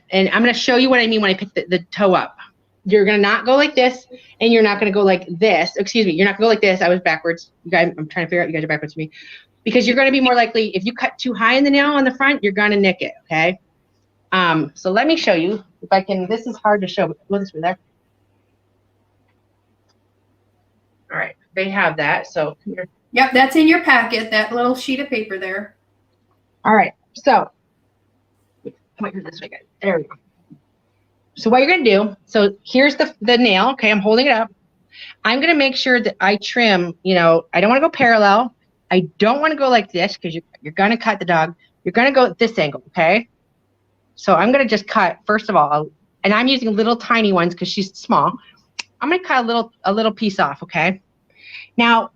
And I'm going to show you what I mean when I pick the toe up. You're going to not go like this, and you're not going to go like this. Excuse me. You're not going to go like this. I was backwards. You guys, I'm trying to figure out you guys are backwards to me. Because you're going to be more likely, if you cut too high in the nail on the front, you're going to nick it, okay? So let me show you. If I can, this is hard to show, but go this way there. All right. They have that. So here. Yep, that's in your packet, that little sheet of paper there. All right. So point her this way, guys. There we go. So what you're going to do, so here's the nail, okay, I'm holding it up. I'm going to make sure that I trim, you know, I don't want to go parallel. I don't want to go like this because you're going to cut the dog. You're going to go at this angle, okay? So I'm going to just cut, first of all, and I'm using little tiny ones because she's small. I'm going to cut a little piece off, okay? Now,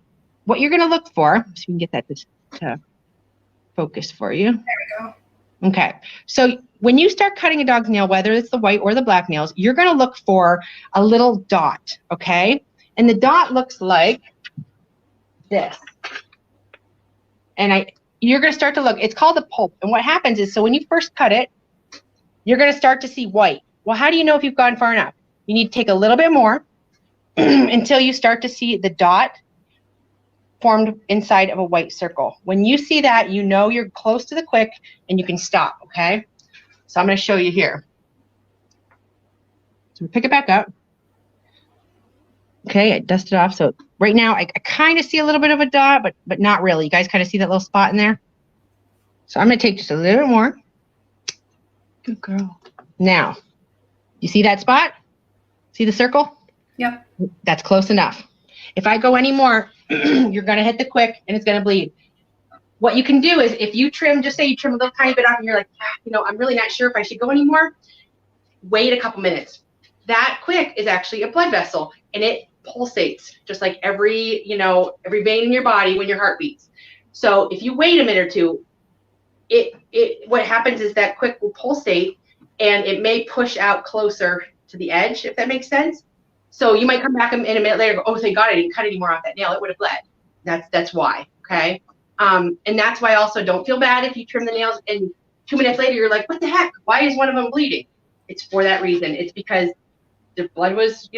what you're going to look for, so we can get that to focus for you. There we go. Okay, so when you start cutting a dog's nail, whether it's the white or the black nails, you're going to look for a little dot, okay? And the dot looks like this. And you're going to start to look. It's called the pulp. And what happens is, so when you first cut it, you're going to start to see white. Well, how do you know if you've gone far enough? You need to take a little bit more until you start to see the dot formed inside of a white circle. When you see that, you know you're close to the quick and you can stop, okay? So I'm going to show you here. So pick it back up. Okay, I dusted off. So right now I kind of see a little bit of a dot, but not really. You guys kind of see that little spot in there? So I'm going to take just a little bit more. Good girl. Now, You see that spot? See the circle? Yep. That's close enough. If I go any more, you're going to hit the quick and it's going to bleed. What you can do is if you trim, just say you trim a little tiny bit off and you're like, I'm really not sure if I should go anymore. Wait a couple minutes. That quick is actually a blood vessel and it pulsates just like every vein in your body when your heart beats. So if you wait a minute or two, what happens is that quick will pulsate and it may push out closer to the edge, if that makes sense. So you might come back in a minute later and go, oh, thank God I didn't cut any more off that nail. It would have bled. That's why, okay? And that's why also don't feel bad if you trim the nails and 2 minutes later you're like, what the heck? Why is one of them bleeding? It's for that reason. It's because the blood was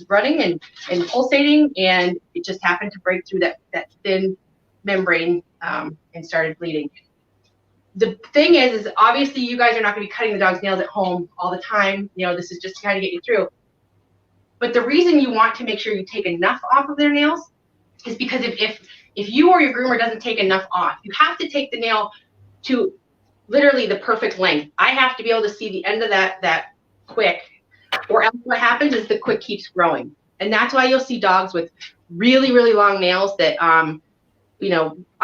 running and pulsating and it just happened to break through that thin membrane and started bleeding. The thing is obviously you guys are not going to be cutting the dog's nails at home all the time. This is just to kind of get you through. But the reason you want to make sure you take enough off of their nails is because if you or your groomer doesn't take enough off, you have to take the nail to literally the perfect length. I have to be able to see the end of that quick, or else what happens is the quick keeps growing. And that's why you'll see dogs with really, really long nails that, I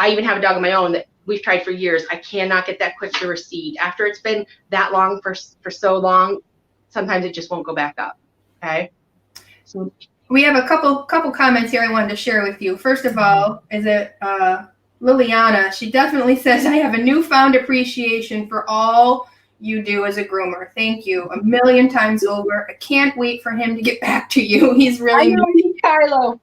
even have a dog of my own that we've tried for years. I cannot get that quick to recede. After it's been that long for so long, sometimes it just won't go back up, okay? So we have a couple comments here I wanted to share with you. First of all, is it Liliana? She definitely says, I have a newfound appreciation for all you do as a groomer. Thank you a million times over. I can't wait for him to get back to you. He's really Carlo.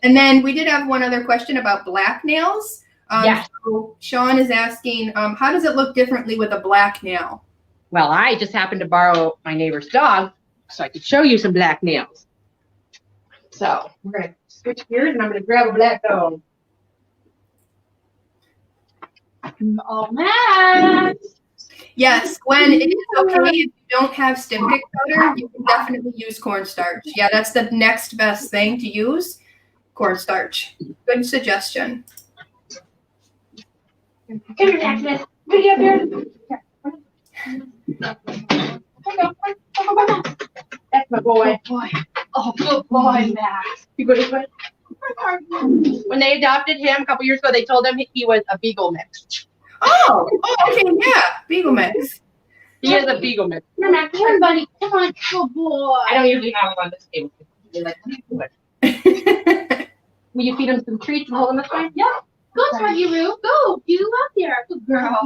And then we did have one other question about black nails. Yes. So Sean is asking, how does it look differently with a black nail? Well, I just happened to borrow my neighbor's dog so I could show you some black nails. So we're going to switch gears and I'm going to grab a black dog. Oh, man. Yes, Gwen, it is okay if you don't have Styptic powder, you can definitely use cornstarch. Yeah, that's the next best thing to use, cornstarch. Good suggestion. Come here, Maximus. Get up here. That's my boy. Good boy. Oh, good boy, Max. You go this way. When they adopted him a couple years ago, they told him he was a beagle mix. Oh, okay, yeah, beagle mix. He is a beagle mix. Come on, Max. Come on, buddy. Come on, good boy. I don't usually have him on this table. They're like, what are you doing? Will you feed him some treats and hold him this way? Yeah. Go, Smuggy Roo. Go. You up there. Good girl.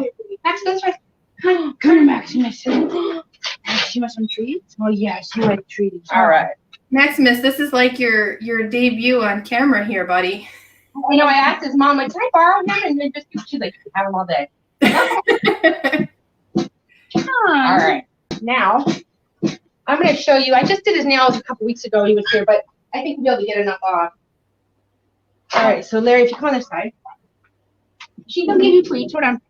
Max, go this way. Come here, Maximus. Max, you want some treats? Oh, yes, you like treats. All right. Maximus, this is like your debut on camera here, buddy. I asked his mom, like, can I borrow him? And then she's like, have him all day. Come on. All right. Now, I'm going to show you. I just did his nails a couple weeks ago. He was here, but I think we'll be able to get enough off. All right. So, Larry, if you come on this side. She can give you treats. Hold on.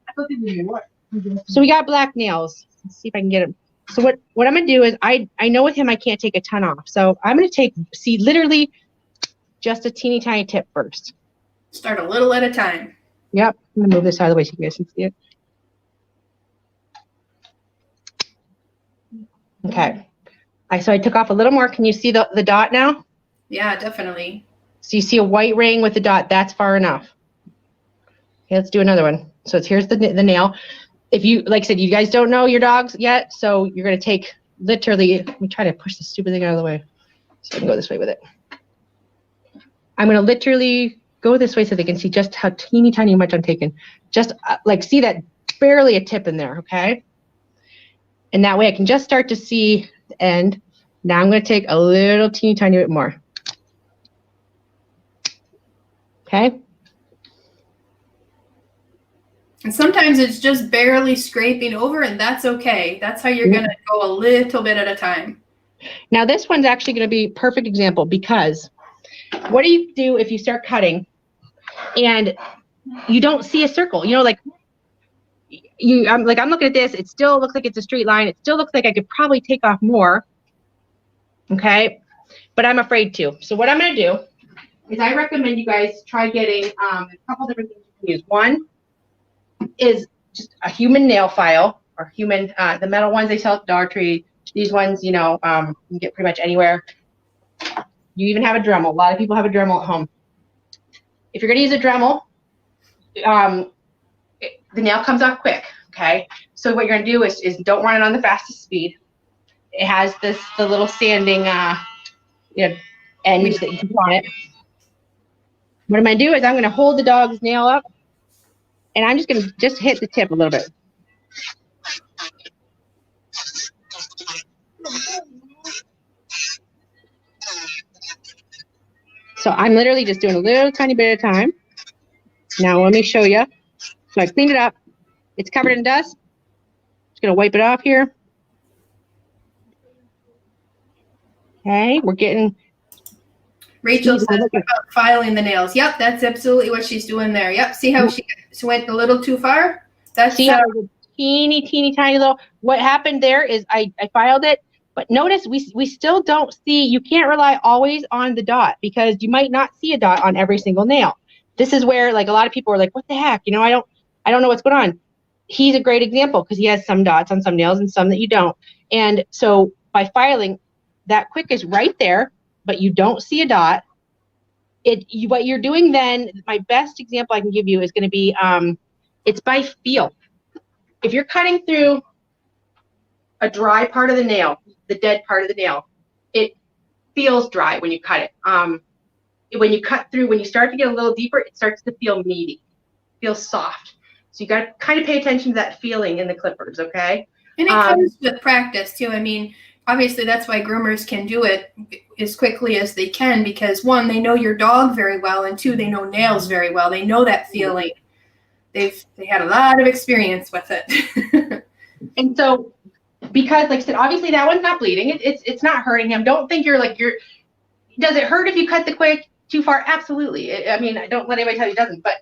So we got black nails. Let's see if I can get him. So what I'm going to do is I know with him I can't take a ton off. So I'm going to take, literally just a teeny tiny tip first. Start a little at a time. Yep. I'm going to move this out of the way so you guys can see it. Okay. So I took off a little more. Can you see the dot now? Yeah, definitely. So you see a white ring with the dot. That's far enough. Okay, let's do another one. So here's the nail. If you, like I said, you guys don't know your dogs yet, so you're going to take literally, let me try to push this stupid thing out of the way so I can go this way with it. I'm going to literally go this way so they can see just how teeny tiny much I'm taking. Just like see that barely a tip in there, okay? And that way I can just start to see the end. Now I'm going to take a little teeny tiny bit more. Okay? And sometimes it's just barely scraping over, and that's okay. That's how you're going to go a little bit at a time. Now, this one's actually going to be a perfect example because what do you do if you start cutting and you don't see a circle? You know, like I'm looking at this. It still looks like it's a straight line. It still looks like I could probably take off more. Okay, but I'm afraid to. So what I'm going to do is I recommend you guys try getting a couple different things you can use. One is just a human nail file or human, the metal ones they sell at Dollar Tree, These ones, you know, you can get pretty much anywhere. You even have a Dremel. A lot of people have a Dremel at home. If you're going to use a Dremel, the nail comes off quick, okay? So what you're going to do is don't run it on the fastest speed. It has the little sanding you know, end that you can put on it. What I'm going to do is I'm going to hold the dog's nail up, and I'm just going to just hit the tip a little bit. So I'm literally just doing a little tiny bit at a time. Now let me show you. So I cleaned it up. It's covered in dust. Just going to wipe it off here. Okay, we're getting... Rachel says about filing the nails. Yep, that's absolutely what she's doing there. Yep, see how she went a little too far? That's see how it was a teeny tiny little... What happened there is I filed it, but notice we still don't see... You can't rely always on the dot because you might not see a dot on every single nail. This is where like a lot of people are like, what the heck? You know, I don't know what's going on. He's a great example because he has some dots on some nails and some that you don't. And so by filing, that quick is right there, but you don't see a dot. What you're doing then, my best example I can give you is going to be, it's by feel. If you're cutting through a dry part of the nail, the dead part of the nail, it feels dry when you cut it. When you cut through, when you start to get a little deeper, it starts to feel meaty, feels soft. So you got to kind of pay attention to that feeling in the clippers, okay? And it comes with practice too. I mean, obviously that's why groomers can do it as quickly as they can because one, they know your dog very well, and two, they know nails very well. They know that feeling. They had a lot of experience with it. And so, because like I said, obviously that one's not bleeding. It's not hurting him. Don't think you're. Does it hurt if you cut the quick too far? Absolutely. I mean, don't let anybody tell you it doesn't. But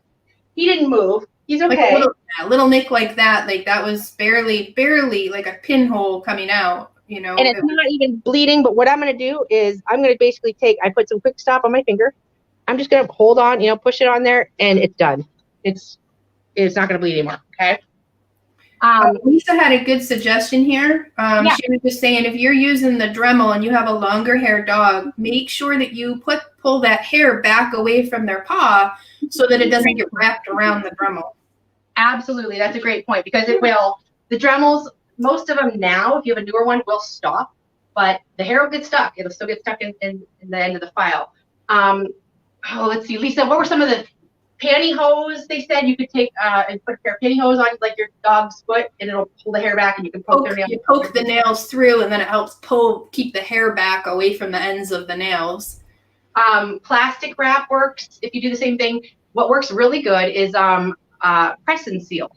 he didn't move. He's okay. Like a little nick like that was barely like a pinhole coming out. You know, and it's not even bleeding, but what I'm going to do is I'm going to basically I put some quick stop on my finger. I'm just going to hold on, you know, push it on there, and it's done. It's not going to bleed anymore, okay? Lisa had a good suggestion here. She was just saying if you're using the Dremel and you have a longer hair dog, make sure that you pull that hair back away from their paw so that it doesn't get wrapped around the Dremel. Absolutely. That's a great point because it will. The Dremels, most of them now, if you have a newer one, will stop, but the hair will get stuck. It'll still get stuck in the end of the file. Let's see, Lisa, what were some of the pantyhose they said you could take and put a pair of pantyhose on like your dog's foot and it'll pull the hair back and you can poke their nails. You poke the nails through and then it helps keep the hair back away from the ends of the nails. Plastic wrap works if you do the same thing. What works really good is press and seal.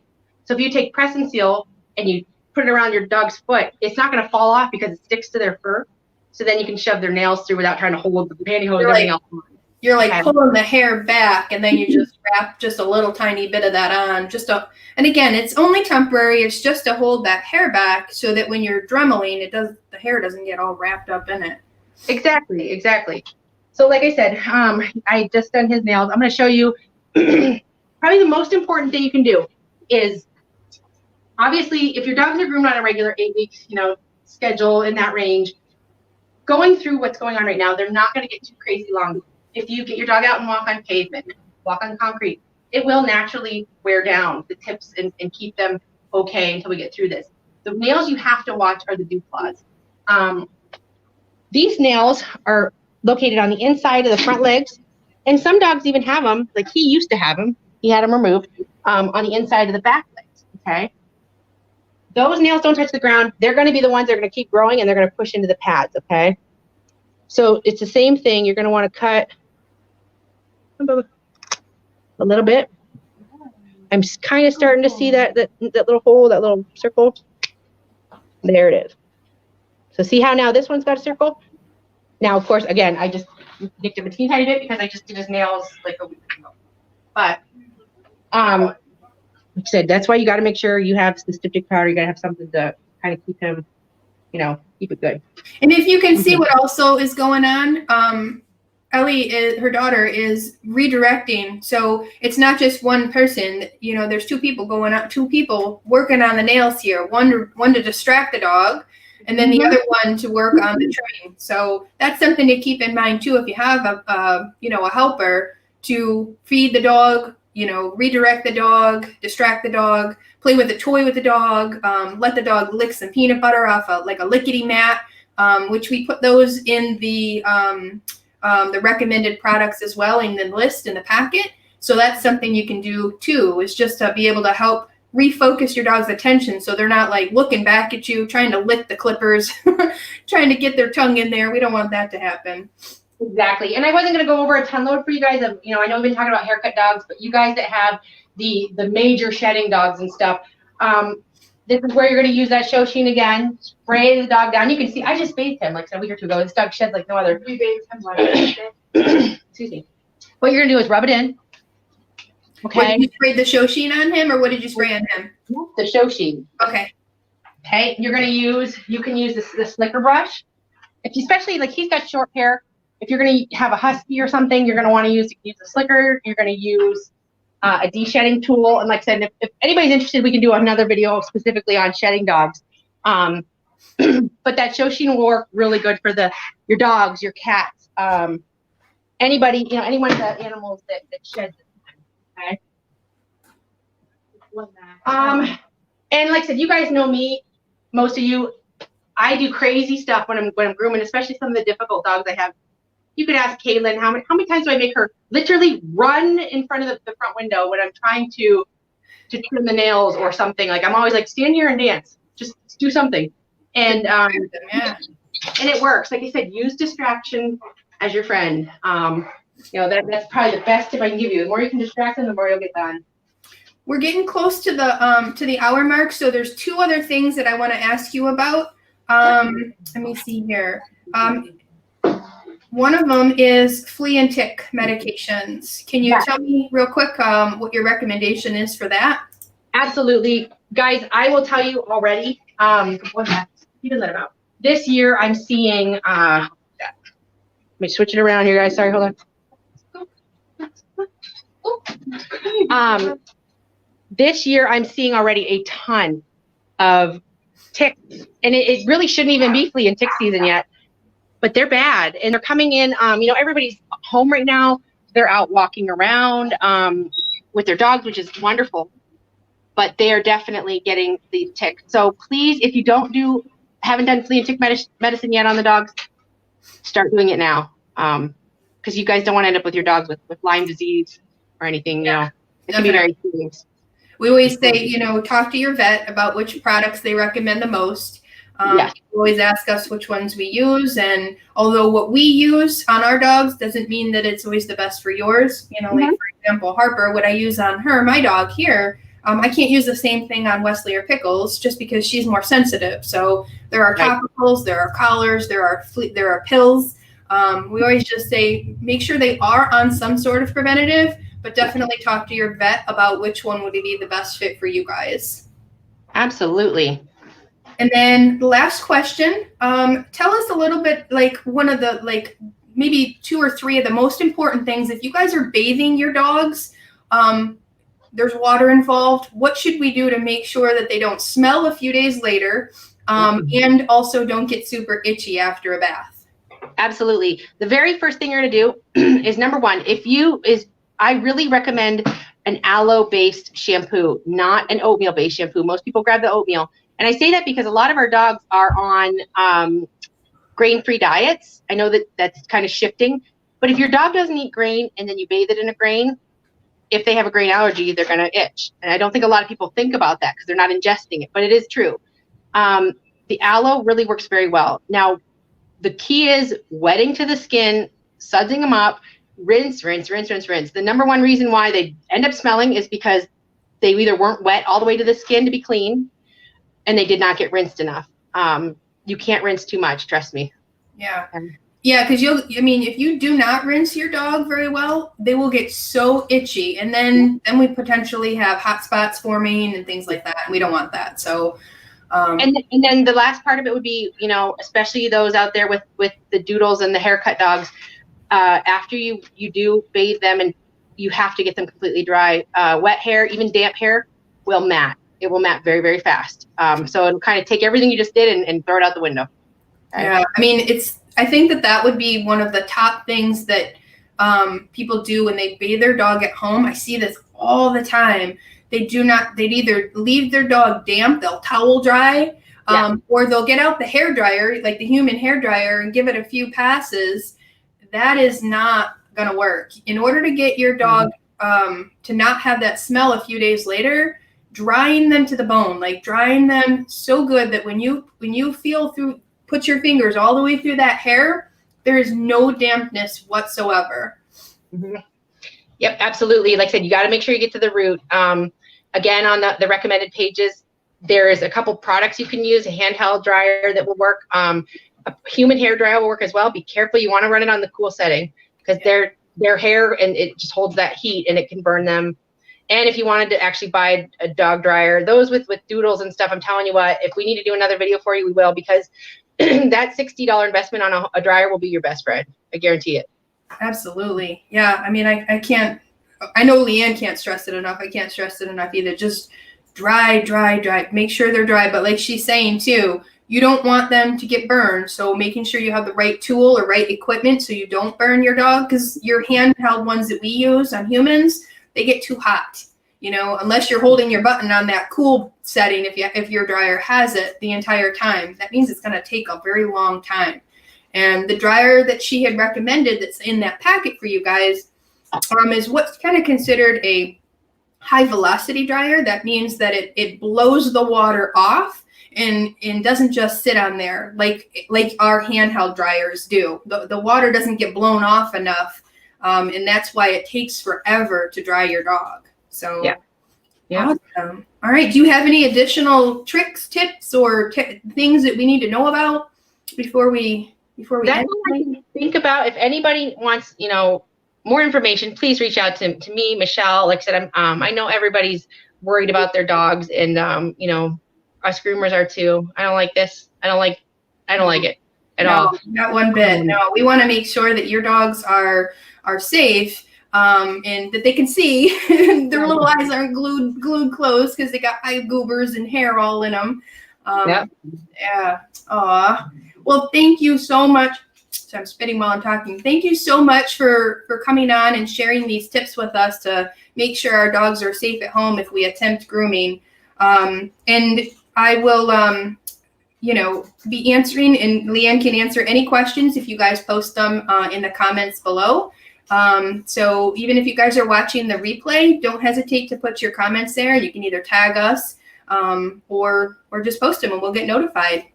So if you take press and seal and you put it around your dog's foot, it's not going to fall off because it sticks to their fur. So then you can shove their nails through without trying to hold the pantyhose and everything else on. You're like pulling the hair back and then you just wrap just a little tiny bit of that on. And again, it's only temporary. It's just to hold that hair back so that when you're dremeling, the hair doesn't get all wrapped up in it. Exactly. So like I said, I just done his nails. I'm going to show you probably the most important thing you can do is obviously if your dogs are groomed on a regular 8-week, schedule in that range, going through what's going on right now, they're not going to get too crazy long. If you get your dog out and walk on pavement, walk on concrete, it will naturally wear down the tips and keep them okay until we get through this. The nails you have to watch are the Dewclaws. These nails are located on the inside of the front legs, and some dogs even have them, like he used to have them, he had them removed, on the inside of the back legs, okay? Those nails don't touch the ground. They're going to be the ones that are going to keep growing, and they're going to push into the pads, okay? So it's the same thing. You're going to want to cut a little bit. I'm kind of starting to see that little hole, that little circle. There it is. So see how now this one's got a circle? Now, of course, again, I just nicked him a teeny tiny bit because I just did his nails like a week ago. But, like I said, that's why you got to make sure you have the Styptic powder. You got to have something to kind of keep him, keep it good. And if you can see what also is going on, Ellie, her daughter, is redirecting. So it's not just one person. There's two people working on the nails here. One to distract the dog, and then the other one to work on the train. So that's something to keep in mind too. If you have a helper to feed the dog, redirect the dog, distract the dog, play with a toy with the dog, let the dog lick some peanut butter off a lickety mat, which we put those in the recommended products as well in the list in the packet. So that's something you can do too, is just to be able to help refocus your dog's attention so they're not like looking back at you, trying to lick the clippers, trying to get their tongue in there. We don't want that to happen. Exactly. And I wasn't going to go over a ton load for you guys of, I know we've been talking about haircut dogs, but you guys that have the major shedding dogs and stuff, this is where you're going to use that Shoshin again. Spray the dog down. You can see, I just bathed him like a week or two ago. This dog sheds like no other. We bathed him last Excuse me. What you're going to do is rub it in. Okay. What, did you spray the Shoshin on him, or what did you spray on him? The Shoshin. Okay. Okay. You can use the slicker brush. Especially like he's got short hair. If you're going to have a husky or something, you're going to want to use a slicker. You're going to use a de-shedding tool. And like I said, if anybody's interested, we can do another video specifically on shedding dogs. But that Shoshin will work really good for your dogs, your cats, anybody, anyone that animals that sheds. Okay. And like I said, you guys know me, most of you. I do crazy stuff when I'm grooming, especially some of the difficult dogs I have. You could ask Kaylin how many times do I make her literally run in front of the front window when I'm trying to trim the nails or something. Like I'm always like, stand here and dance, just do something, and it works. Like I said, use distraction as your friend. That's probably the best tip I can give you. The more you can distract them, the more you'll get done. We're getting close to the hour mark, so there's two other things that I want to ask you about. Let me see here. One of them is flea and tick medications. Can you tell me real quick what your recommendation is for that? Absolutely. Guys, I will tell you already. This year I'm seeing, let me switch it around here, guys. Sorry, hold on. This year I'm seeing already a ton of ticks, and it really shouldn't even be flea and tick season yet, but they're bad, and they're coming in. Everybody's home right now. They're out walking around with their dogs, which is wonderful, but they are definitely getting the tick. So please, if you haven't done flea and tick medicine yet on the dogs, start doing it now, because you guys don't want to end up with your dogs with Lyme disease or anything. It can be very serious. We always say, talk to your vet about which products they recommend the most. People always ask us which ones we use, and although what we use on our dogs doesn't mean that it's always the best for yours. Like for example, Harper, what I use on her, my dog here, I can't use the same thing on Wesley or Pickles just because she's more sensitive. So there are topicals, there are collars, there are pills. We always just say make sure they are on some sort of preventative, but definitely talk to your vet about which one would be the best fit for you guys. Absolutely. And then the last question, tell us a little bit, like one of the, maybe 2 or 3 of the most important things. If you guys are bathing your dogs, there's water involved. What should we do to make sure that they don't smell a few days later, and also don't get super itchy after a bath? Absolutely. The very first thing you're going to do is, number one, I really recommend an aloe-based shampoo, not an oatmeal-based shampoo. Most people grab the oatmeal. And I say that because a lot of our dogs are on grain-free diets. I know that's kind of shifting. But if your dog doesn't eat grain and then you bathe it in a grain, if they have a grain allergy, they're going to itch. And I don't think a lot of people think about that because they're not ingesting it. But it is true. The aloe really works very well. Now, the key is wetting to the skin, sudsing them up, rinse, rinse, rinse, rinse, rinse. The number one reason why they end up smelling is because they either weren't wet all the way to the skin to be clean, and they did not get rinsed enough. You can't rinse too much, trust me. Yeah. Because if you do not rinse your dog very well, they will get so itchy, and then we potentially have hot spots forming and things like that, and we don't want that. So and then the last part of it would be, especially those out there with the doodles and the haircut dogs, after you do bathe them, and you have to get them completely dry. Wet hair, even damp hair, will mat. it will mat very, very fast. So it'll kind of take everything you just did and throw it out the window. Okay? Yeah, I mean, I think that would be one of the top things that people do when they bathe their dog at home. I see this all the time. They'd either leave their dog damp, they'll towel dry, or they'll get out the hair dryer, like the human hair dryer, and give it a few passes. That is not going to work. In order to get your dog to not have that smell a few days later, drying them to the bone, like drying them so good that when you put your fingers all the way through that hair, there is no dampness whatsoever. Mm-hmm. Yep, absolutely. Like I said, you got to make sure you get to the root. Again, on the recommended pages, there's a couple products you can use, a handheld dryer that will work. A human hair dryer will work as well. Be careful. You want to run it on the cool setting because their hair, and it just holds that heat and it can burn them. And if you wanted to actually buy a dog dryer, those with doodles and stuff, I'm telling you what, if we need to do another video for you, we will, because that $60 investment on a dryer will be your best friend. I guarantee it. Absolutely. Yeah. I mean, I know Lee Ann can't stress it enough. I can't stress it enough either. Just dry. Make sure they're dry. But like she's saying too, you don't want them to get burned. So making sure you have the right tool or right equipment so you don't burn your dog, because your handheld ones that we use on humans, they get too hot. You know, unless you're holding your button on that cool setting, if your dryer has it the entire time, that means it's going to take a very long time. And the dryer that she had recommended that's in that packet for you guys is what's kind of considered a high velocity dryer. That means that it blows the water off and doesn't just sit on there like our handheld dryers do. The water doesn't get blown off enough, and that's why it takes forever to dry your dog. So yeah. Awesome. All right. Do you have any additional tricks, tips, or things that we need to know about before we That's what I can think about. If anybody wants, more information, please reach out to me, Michelle. Like I said, I know everybody's worried about their dogs, and us groomers are too. I don't like this. I don't like it at all. Not one bit. No, we want to make sure that your dogs are safe, and that they can see. Their little eyes aren't glued closed because they got eye goobers and hair all in them. Yeah. Aw. Well, thank you so much. So I'm spitting while I'm talking. Thank you so much for coming on and sharing these tips with us to make sure our dogs are safe at home if we attempt grooming. And I will, be answering, and Lee Ann can answer any questions if you guys post them in the comments below. So even if you guys are watching the replay, don't hesitate to put your comments there. You can either tag us or just post them and we'll get notified.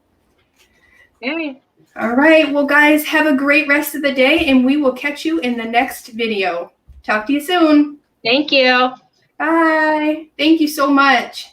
Yeah. All right. Well, guys, have a great rest of the day, and we will catch you in the next video. Talk to you soon. Thank you. Bye. Thank you so much.